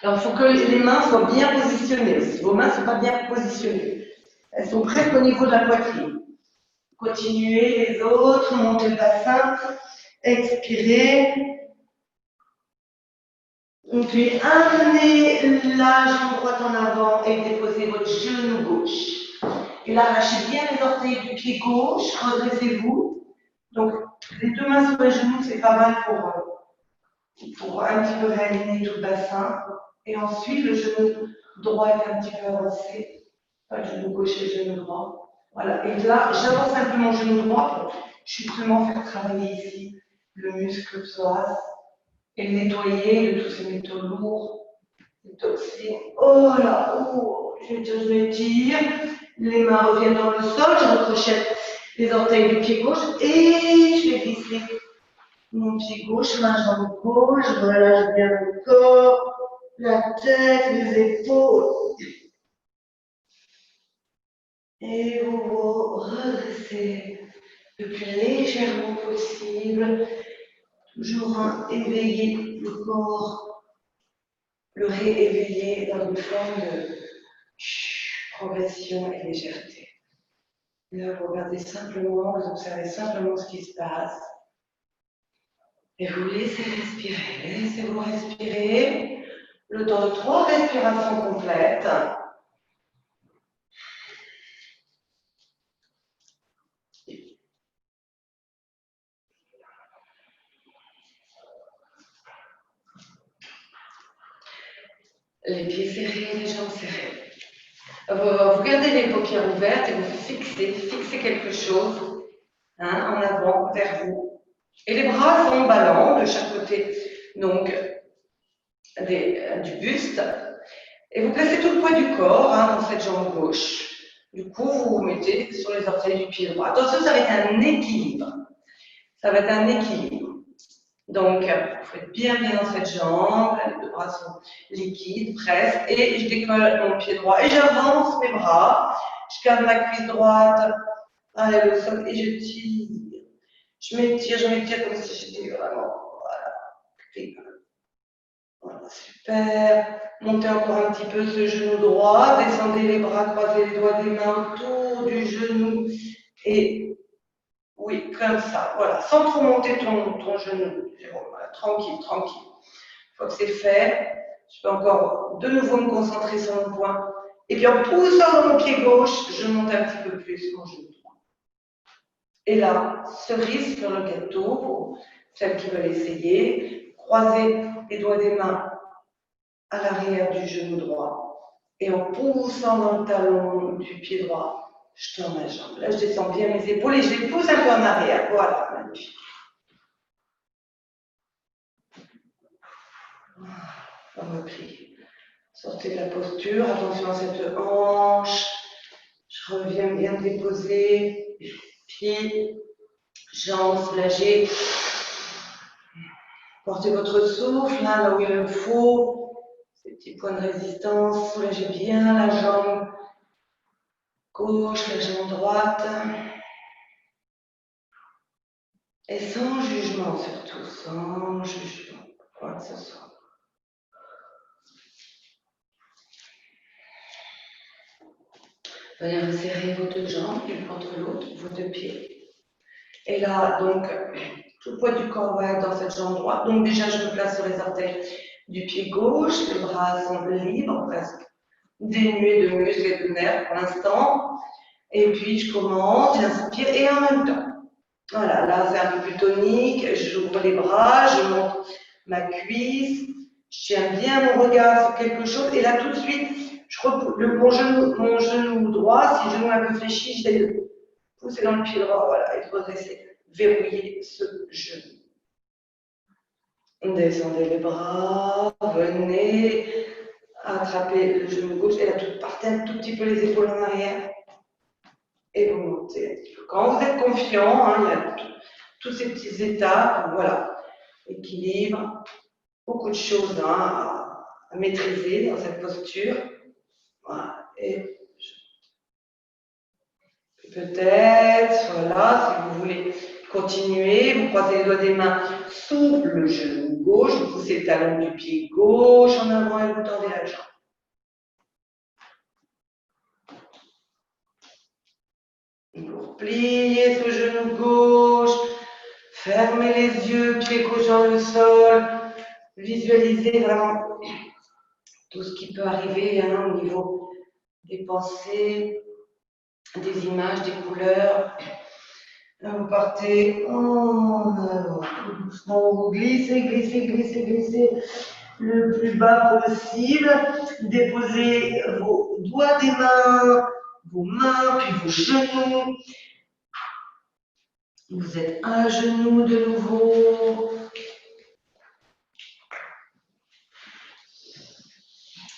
Speaker 1: Alors, il faut que les mains soient bien positionnées aussi. Vos mains ne sont pas bien positionnées. Elles sont presque au niveau de la poitrine. Continuez les autres, montez le bassin, expirez. Puis amenez la jambe droite en avant et déposez votre genou gauche. Et là, lâchez bien les orteils du pied gauche, redressez-vous. Donc, les deux mains sur les genoux, c'est pas mal pour un petit peu réaligner tout le bassin. Et ensuite, le genou droit est un petit peu avancé. Pas le genou gauche et le genou droit. Voilà. Et là, j'avance un peu mon genou droit. Je suis vraiment faire travailler ici le muscle psoas et le nettoyer de tous ces métaux lourds, les toxines. Oh là, oh, je m'étire. Les mains reviennent dans le sol. Je recrochette les orteils du pied gauche et je vais glisser mon pied gauche, ma jambe gauche, je relâche bien le corps, la tête, les épaules. Et vous vous redressez le plus légèrement possible, toujours éveiller le corps, le rééveiller dans une forme de progression et légèreté. Là, vous regardez simplement, vous observez simplement ce qui se passe. Et vous laissez respirer, laissez-vous respirer le temps de 3 respirations complètes. Les pieds serrés, les jambes serrées. Vous gardez les paupières ouvertes et vous fixez quelque chose en avant, vers vous. Et les bras sont ballants de chaque côté, donc du buste. Et vous placez tout le poids du corps dans cette jambe gauche. Du coup, vous vous mettez sur les orteils du pied droit. Attention, ça va être un équilibre. Ça va être un équilibre.
Speaker 2: Donc, vous faites bien dans cette jambe, les deux bras sont liquides, presque, et je décolle mon pied droit et j'avance mes bras, je garde ma cuisse droite, allez, au sol, et je tire. Je m'étire comme si j'étais vraiment, voilà, super. Montez encore un petit peu ce genou droit, descendez les bras, croisez les doigts des mains autour du genou, et oui, comme ça, voilà, sans trop monter ton genou, Jérôme, voilà, tranquille, tranquille. Une fois que c'est fait, je peux encore de nouveau me concentrer sur mon point. Et puis en poussant dans mon pied gauche, je monte un petit peu plus mon genou droit. Et là, cerise sur le gâteau, pour celles qui veulent essayer, croisez les doigts des mains à l'arrière du genou droit. Et en poussant dans le talon du pied droit, je tourne ma jambe. Là, je descends bien mes épaules et je les pousse un peu en arrière. Voilà, magnifique. Repli. Sortez de la posture, attention à cette hanche. Je reviens bien déposer. Pieds, jambes soulagées. Portez votre souffle là où il le faut. Ces petits points de résistance. Soulagez bien la jambe gauche, la jambe droite. Et sans jugement surtout, sans jugement, quoi que ce soit. Venez resserrer vos deux jambes l'une contre l'autre, vos deux pieds. Et là, donc, tout le poids du corps va être dans cette jambe droite. Donc déjà, je me place sur les orteils du pied gauche, les bras sont libres, presque dénués de muscles et de nerfs pour l'instant. Et puis, je commence, j'inspire et en même temps. Voilà, là, c'est un peu plus tonique. J'ouvre les bras, je monte ma cuisse, je tiens bien mon regard sur quelque chose. Et là, tout de suite, je repousse mon genou droit, si le genou est un peu fléchi, j'essaie de pousser dans le pied droit, voilà, et de redresser, verrouiller ce genou. Descendez les bras, venez attraper le genou gauche et là, partez un tout petit peu les épaules en arrière et vous montez. Quand vous êtes confiant, hein, il y a toutes ces petites étapes, voilà, équilibre, beaucoup de choses hein, à maîtriser dans cette posture. Voilà. Et peut-être, voilà, si vous voulez continuer, vous croisez les doigts des mains sous le genou gauche, vous poussez le talon du pied gauche en avant et vous tendez la jambe. Vous pliez ce genou gauche, fermez les yeux, pied gauche dans le sol, visualisez vraiment tout ce qui peut arriver hein, au niveau des pensées, des images, des couleurs. Là, vous partez en avant, doucement, vous glissez, glissez, glissez, glissez le plus bas possible. Déposez vos doigts des mains, vos mains, puis vos genoux. Vous êtes à genoux de nouveau.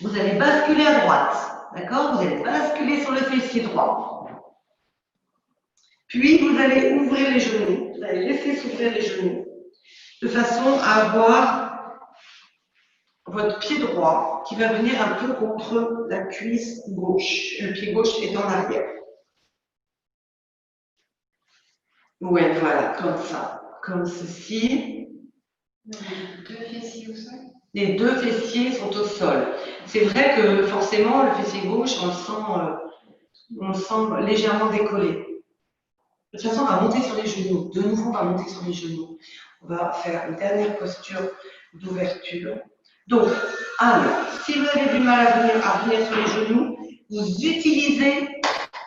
Speaker 2: Vous allez basculer à droite, d'accord? Vous allez basculer sur le fessier droit. Puis, vous allez ouvrir les genoux, vous allez laisser s'ouvrir les genoux, de façon à avoir votre pied droit qui va venir un peu contre la cuisse gauche. Le pied gauche est en arrière. Ouais, voilà, comme ça, comme ceci.
Speaker 3: Les deux fessiers au sol.
Speaker 2: Les deux fessiers sont au sol. C'est vrai que forcément, le fessier gauche, on le sent légèrement décollé. De toute façon, on va monter sur les genoux. De nouveau, on va monter sur les genoux. On va faire une dernière posture d'ouverture. Donc, alors, si vous avez du mal à venir sur les genoux, vous utilisez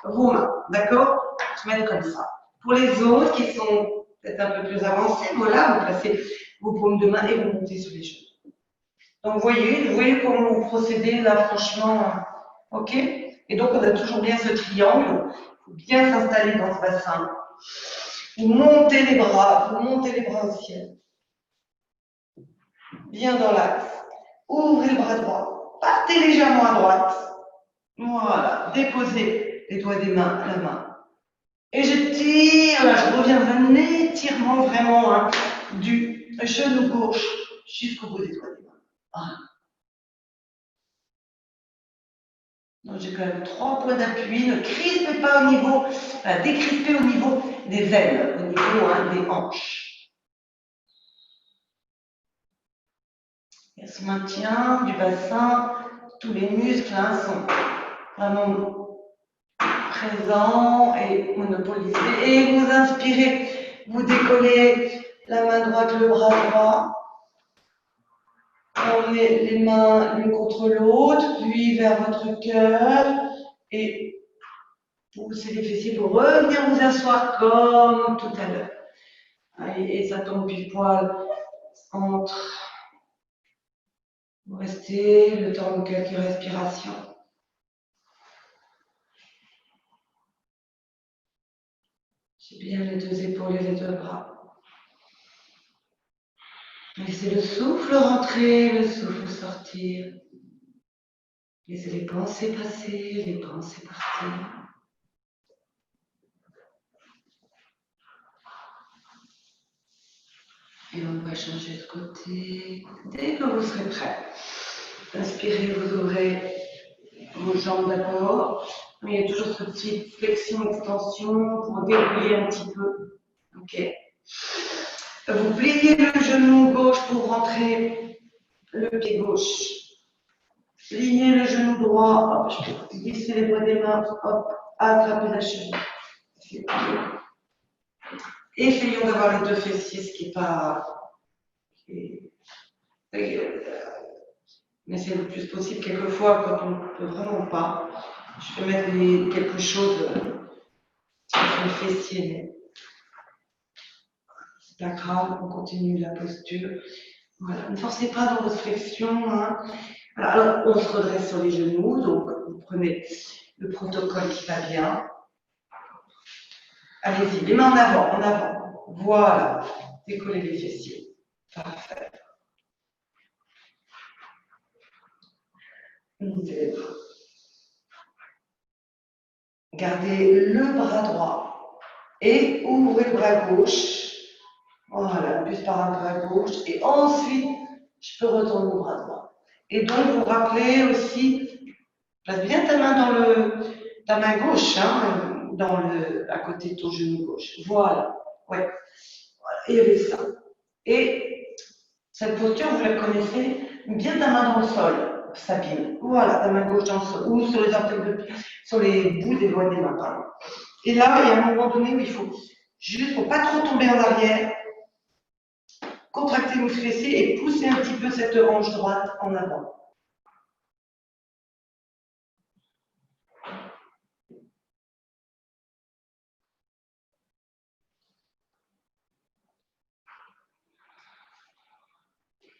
Speaker 2: vos mains, d'accord? Se mettre comme ça. Pour les autres qui sont peut-être un peu plus avancés, voilà, vous placez vos paumes de main et vous montez sur les genoux. Donc, vous voyez comment vous procédez là, franchement, ok? Et donc, on a toujours bien ce triangle. Il faut bien s'installer dans ce bassin. Vous montez les bras au ciel. Bien dans l'axe. Ouvrez le bras droit. Partez légèrement à droite. Voilà. Déposez les doigts des mains à la main. Et je tire, là, je reviens d'un étirement vraiment. Hein.
Speaker 1: du genou gauche jusqu'au bout des doigts des mains. Voilà. Donc j'ai quand même 3 points d'appui. Ne crispez pas au niveau, décrispez au niveau des ailes, au niveau des hanches. Il y a ce maintien du bassin, tous les muscles sont vraiment présents et monopolisés. Et vous inspirez, vous décollez la main droite, le bras droit. On met les mains l'une contre l'autre, puis vers votre cœur et poussez les fessiers pour revenir vous asseoir comme tout à l'heure. Et ça tombe pile poil entre. Vous restez le temps de quelques respirations. J'ai bien les 2 épaules et les 2 bras. Laissez le souffle rentrer, le souffle sortir. Laissez les pensées passer, les pensées partir. Et on va changer de côté dès que vous serez prêt. Inspirez, vous ouvrez vos jambes d'abord. Il y a toujours cette petite flexion-extension pour dérouiller un petit peu. Ok. Vous pliez le genou gauche pour rentrer le pied gauche. Pliez le genou droit. Hop, je peux glisser les doigts des mains. Hop, attrapez la cheville. Essayons d'avoir les 2 fessiers, ce qui n'est pas. Mais c'est le plus possible. Quelquefois, quand on ne peut vraiment pas, je peux mettre quelque chose sur le fessier, mais c'est pas grave, on continue la posture. Voilà. Ne forcez pas dans votre flexion. Hein. Voilà. Alors, on se redresse sur les genoux, donc vous prenez le protocole qui va bien. Allez-y, les mains en avant, en avant. Voilà, décollez les fessiers. Parfait. Gardez le bras droit et ouvrez le bras gauche. Voilà, plus par un bras gauche. Et ensuite, je peux retourner le bras droit. Et donc, vous rappelez aussi, place bien ta main ta main gauche, hein, à côté de ton genou gauche. Voilà. Ouais. Voilà. Et avec ça. Et cette posture, vous la connaissez, bien ta main dans le sol, Sabine. Voilà, ta main gauche dans le sol, ou sur les orteils de pied, sur les bouts des doigts des mains, pardon. Et là, il y a un moment donné où il faut juste, pour pas trop tomber en arrière, contracter vos fessiers et pousser un petit peu cette hanche droite en avant.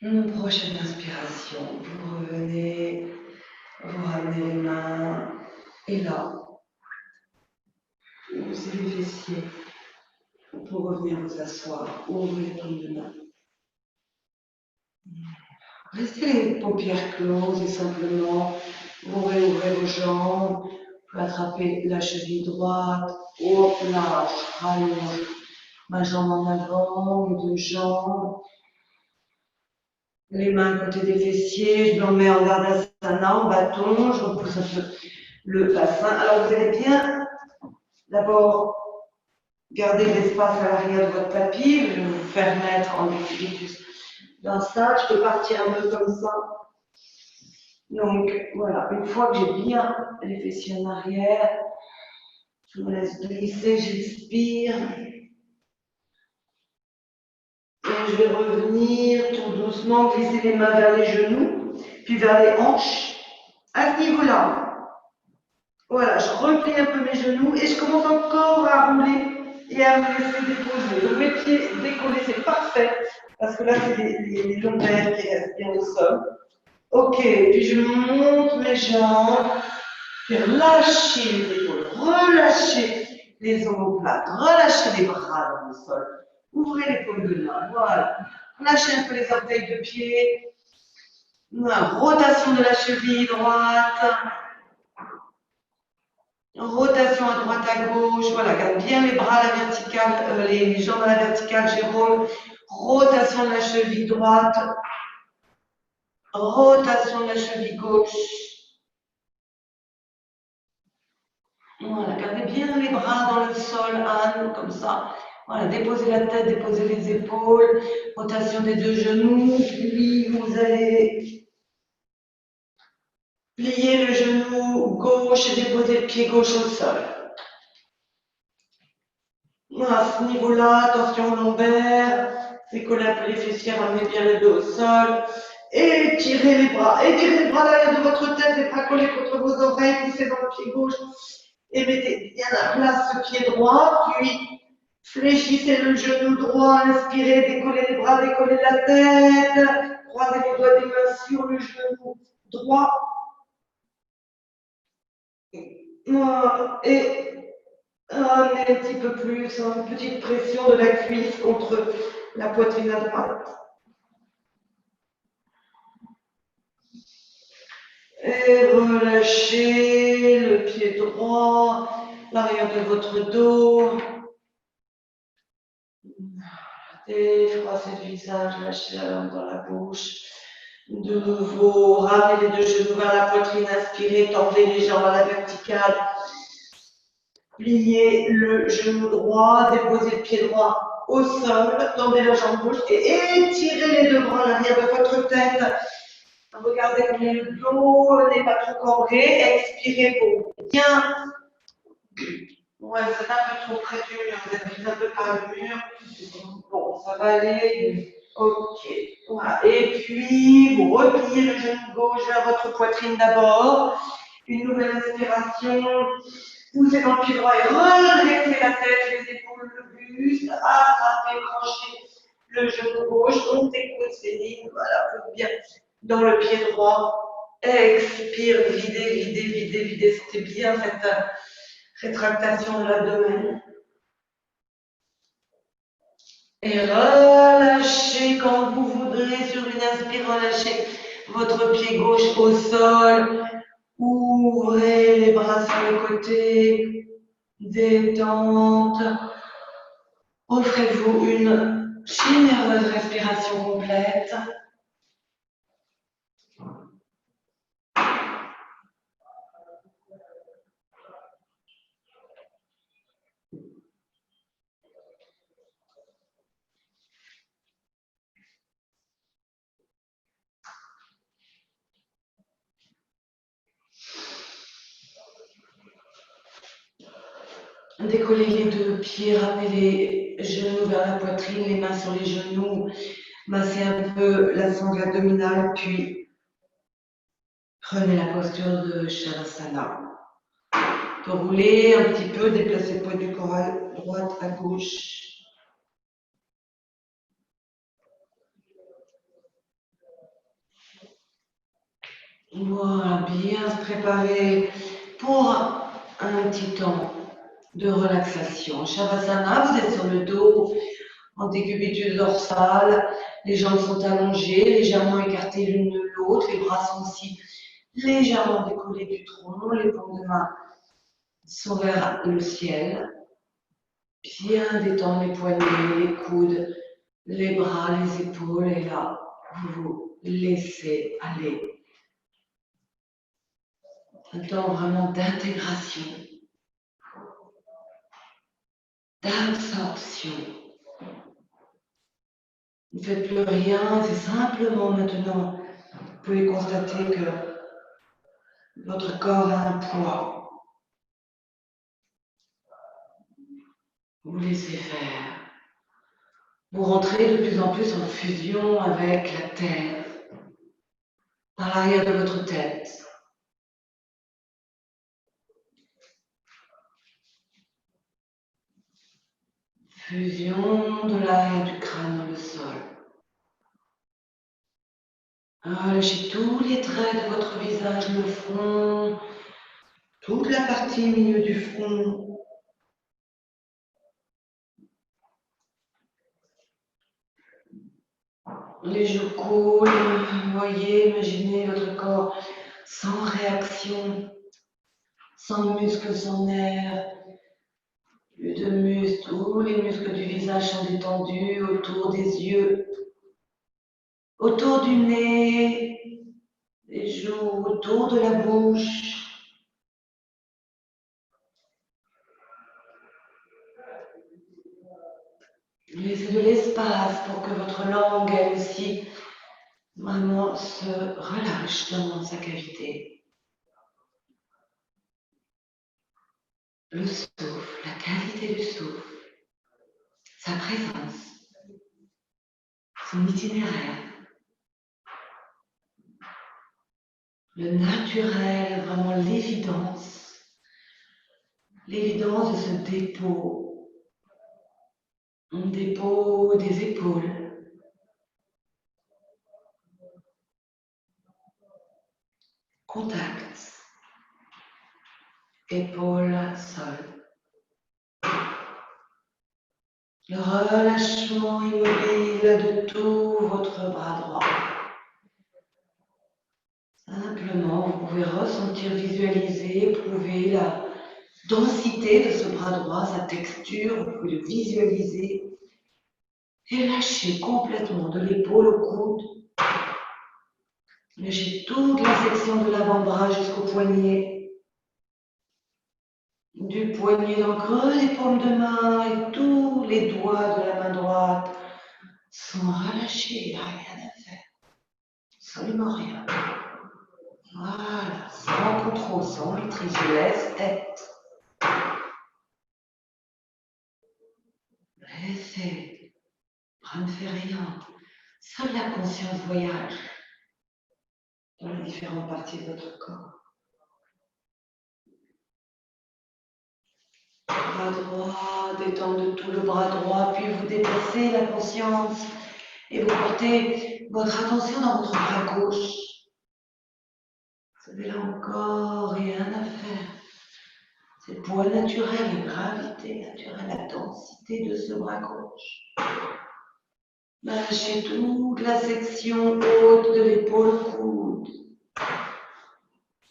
Speaker 1: Une prochaine inspiration, vous revenez, vous ramenez les mains, et là, poussez les fessiers pour revenir vous asseoir, ouvrez les paumes de main. Restez les paupières closes et simplement vous réouvrez vos jambes, vous attrapez la cheville droite, hop là, je rallonge ma jambe en avant, mes 2 jambes. Les mains à côté des fessiers, je me remets en Vardasana, en bâton, je repousse un peu le bassin. Alors vous allez bien d'abord garder l'espace à l'arrière de votre tapis, je vais vous faire mettre en équilibre dans ça, je peux partir un peu comme ça. Donc voilà, une fois que j'ai bien les fessiers en arrière, je me laisse glisser, j'expire. Et je vais revenir tout doucement, glisser les mains vers les genoux, puis vers les hanches. À ce niveau-là, voilà, je replie un peu mes genoux et je commence encore à rouler et à me laisser déposer. Donc mes pieds décollés, c'est parfait, parce que là, c'est les lombaires qui restent bien au sol. Ok, puis je monte mes jambes, puis relâchez les épaules, relâchez les omoplates, relâchez les bras dans le sol. Ouvrez les paumes de main, voilà. Lâchez un peu les orteils de pied. Rotation de la cheville droite. Rotation à droite, à gauche. Voilà, garde bien les bras à la verticale, les jambes à la verticale, Jérôme. Rotation rotation de la cheville droite, rotation de la cheville gauche. Voilà, gardez bien les bras dans le sol, Anne, comme ça. Voilà, déposez la tête, déposez les épaules, rotation des deux genoux, puis vous allez plier le genou gauche et déposer le pied gauche au sol. Voilà, à ce niveau-là, attention lombaire, décollez un peu les fessiers, ramenez bien le dos au sol. Étirez les bras derrière de votre tête, les bras collés contre vos oreilles, poussez dans le pied gauche et mettez bien à place ce pied droit, puis fléchissez le genou droit, inspirez, décollez les bras, décollez la tête, croisez les doigts des mains sur le genou droit. Voilà. Et amenez un petit peu plus, une petite pression de la cuisse contre la poitrine à droite. Et relâchez le pied droit, l'arrière de votre dos. Défroissez le visage, lâchez la langue dans la bouche. De nouveau, ramenez les deux genoux vers la poitrine, inspirez, tendez les jambes à la verticale. Pliez le genou droit, déposez le pied droit au sol, tendez la jambe gauche et étirez les deux bras à l'arrière de votre tête. Regardez bien le dos, n'est pas trop cambré. Expirez pour bien. Ouais, c'est un peu trop près du mur, vous êtes pris un peu par le mur. Bon, ça va aller. Ok. Voilà. Et puis, vous repliez le genou gauche vers votre poitrine d'abord. Une nouvelle inspiration. Poussez dans le pied droit et redressez la tête, les épaules, le buste. Attrapez, branchez le genou gauche. Montez coude féline. Voilà, vous bien dans le pied droit. Expire, videz. Sentez bien cette rétractation de l'abdomen. Et relâchez quand vous voudrez sur une inspire, relâchez votre pied gauche au sol. Ouvrez les bras sur le côté. Détente. Offrez-vous une généreuse respiration complète. Décollez les deux pieds, ramenez les genoux vers la poitrine, les mains sur les genoux, massez un peu la sangle abdominale, puis prenez la posture de Shavasana. Roulez un petit peu, déplacez le poids du corps à droite, à gauche. Voilà, bien se préparer pour un petit temps de relaxation. Shavasana, vous êtes sur le dos, en décubitus dorsale, les jambes sont allongées, légèrement écartées l'une de l'autre, les bras sont aussi légèrement décollés du tronc, les paumes de main sont vers le ciel. Bien détendre les poignets, les coudes, les bras, les épaules, et là, vous vous laissez aller. Un temps vraiment d'intégration, d'absorption. Vous ne faites plus rien, c'est simplement maintenant, vous pouvez constater que votre corps a un poids. Vous laissez faire. Vous rentrez de plus en plus en fusion avec la terre, par l'arrière de votre tête. Fusion de l'arrière du crâne dans le sol. Relâchez tous les traits de votre visage, le front, toute la partie au milieu du front. Les joues coulent, vous voyez, imaginez votre corps sans réaction, sans muscles, sans nerfs. Plus de muscles, tous les muscles du visage sont détendus autour des yeux. autour du nez, les joues, autour de la bouche. Laissez de l'espace pour que votre langue, elle aussi, vraiment se relâche dans sa cavité. Le souffle, la qualité du souffle, sa présence, son itinéraire. Le naturel, vraiment l'évidence de ce dépôt des épaules. Contact, épaule, sol. Le relâchement immobile de tout votre bras droit. Simplement, vous pouvez ressentir, visualiser, éprouver la densité de ce bras droit, sa texture, vous pouvez le visualiser et lâcher complètement de l'épaule au coude. Lâchez toute la section de l'avant-bras jusqu'au poignet. Du poignet dans le creux des paumes de main et tous les doigts de la main droite sont relâchés, il n'y a rien à faire. Absolument rien. Voilà, sans contrôle, sans maîtrise, je laisse être. Laissez, bras ne fait rien. Seule la conscience voyage dans les différentes parties de votre corps. Bras droit, détendez tout le bras droit, puis vous déplacez la conscience et vous portez votre attention dans votre bras gauche. Vous avez là encore rien à faire. C'est le poids naturel, la gravité naturelle, la densité de ce bras gauche. Lâchez toute la section haute de l'épaule coude.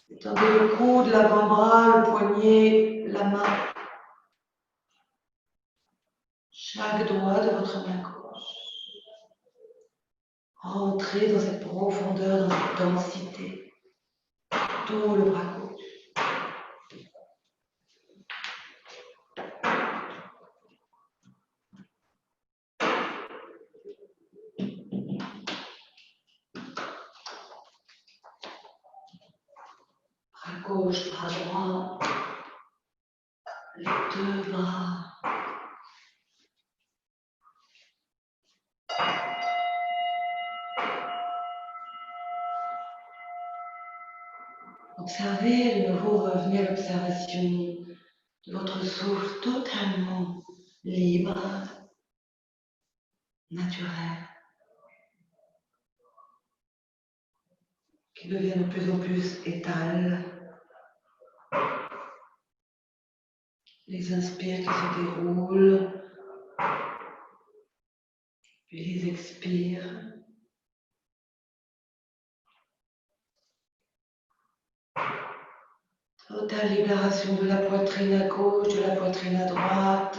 Speaker 1: Étendez le coude, l'avant-bras, le poignet, la main. Chaque doigt de votre main gauche. Rentrez dans cette profondeur, dans cette densité. Tout le bras gauche. Bras gauche, bras droit. Les deux bras. Observez, de nouveau revenez à l'observation de votre souffle totalement libre, naturel, qui devient de plus en plus étal. Les inspires qui se déroulent, puis les expires. Totale libération de la poitrine à gauche, de la poitrine à droite.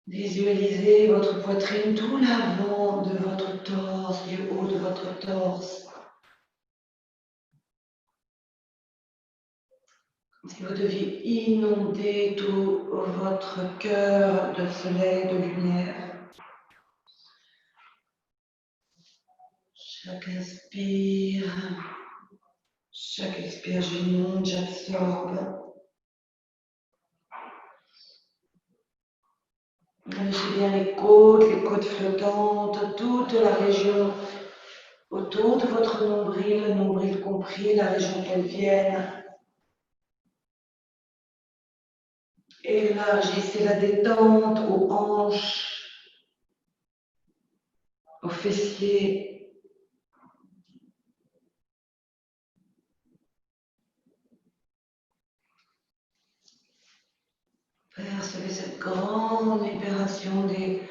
Speaker 1: Visualisez votre poitrine, tout l'avant de votre torse, du haut de votre torse. Comme si vous deviez inonder tout votre cœur de soleil, de lumière. Chaque inspire, j'inonde, j'absorbe. Lâchez bien les côtes flottantes, toute la région autour de votre nombril, le nombril compris, la région pelvienne. Élargissez la détente aux hanches, aux fessiers. Percevez cette grande libération des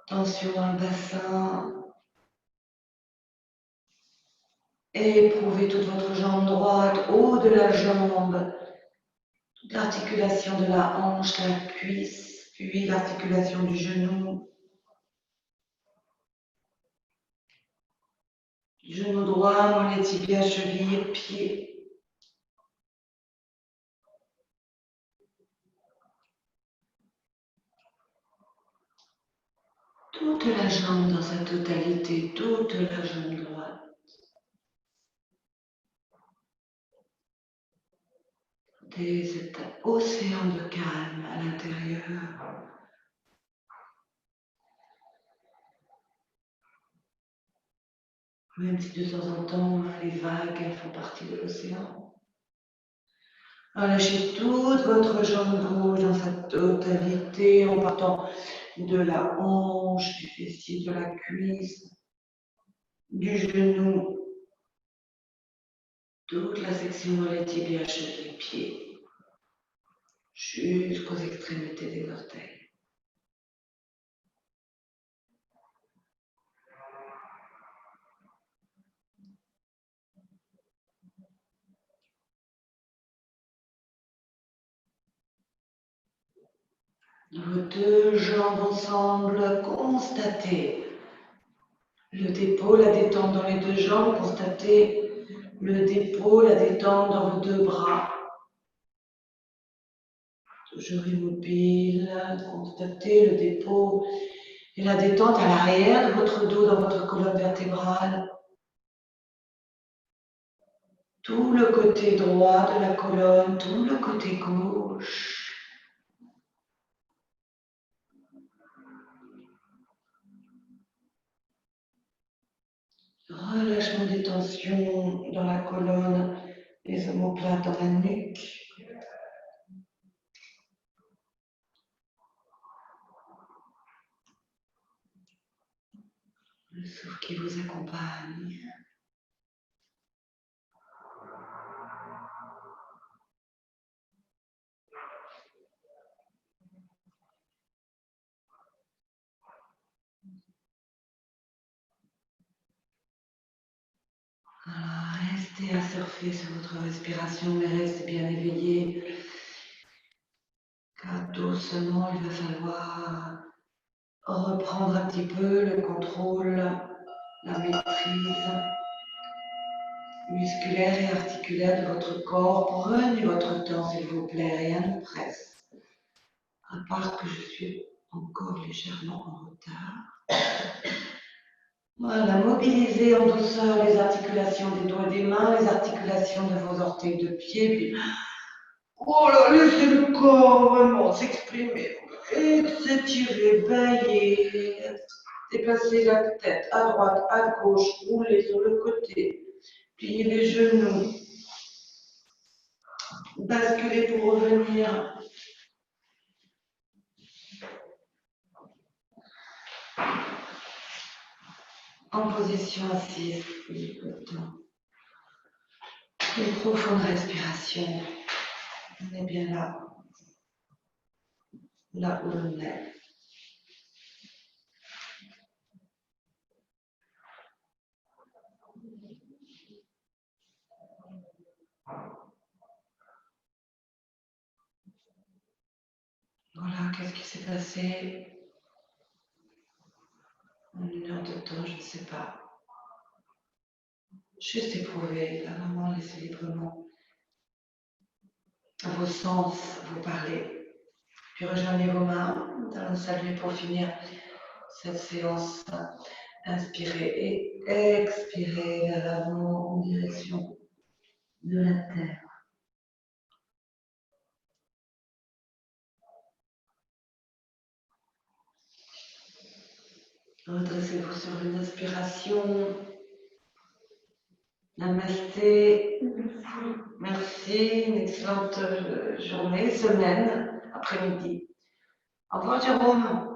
Speaker 1: tensions dans le bassin. Et éprouvez toute votre jambe droite, haut de la jambe, toute l'articulation de la hanche, la cuisse, puis l'articulation du genou. Genou droit, mollet, tibia, cheville, pied. Toute la jambe dans sa totalité, toute la jambe droite. Cet océan de calme à l'intérieur. Même si de temps en temps, les vagues, elles font partie de l'océan. Relâchez toute votre jambe gauche dans sa totalité en partant de la hanche, du fessier, de la cuisse, du genou, toute la section mollet, tibia, cheville, pieds, jusqu'aux extrémités des orteils. Vos deux jambes ensemble, constatez le dépôt, la détente dans les deux jambes, constatez le dépôt, la détente dans vos deux bras. Toujours immobile, constatez le dépôt et la détente à l'arrière de votre dos, dans votre colonne vertébrale. Tout le côté droit de la colonne, tout le côté gauche. Relâchement des tensions dans la colonne, les omoplates dans la nuque. Le souffle qui vous accompagne. Alors, restez à surfer sur votre respiration, mais restez bien éveillé. Car doucement, il va falloir reprendre un petit peu le contrôle, la maîtrise musculaire et articulaire de votre corps. Prenez votre temps, s'il vous plaît, rien ne presse. À part que je suis encore légèrement en retard. Voilà, mobilisez en douceur les articulations des doigts des mains, les articulations de vos orteils de pied, puis oh là, laissez le corps vraiment s'exprimer. Et s'étirer, bailler, déplacer la tête à droite, à gauche, rouler sur le côté, plier les genoux, basculer pour revenir. En position assise, une profonde respiration. On est bien là où on est. Voilà, qu'est-ce qui s'est passé en une heure de temps, je ne sais pas. Juste éprouver, là, vraiment laisser librement vos sens vous parler. Puis rejoignez vos mains. Nous allons saluer pour finir cette séance. Inspirez et expirez vers l'avant en direction de la terre. Redressez-vous sur une inspiration. Namasté. Merci. Une excellente journée, semaine, après-midi. Au revoir, Jérôme.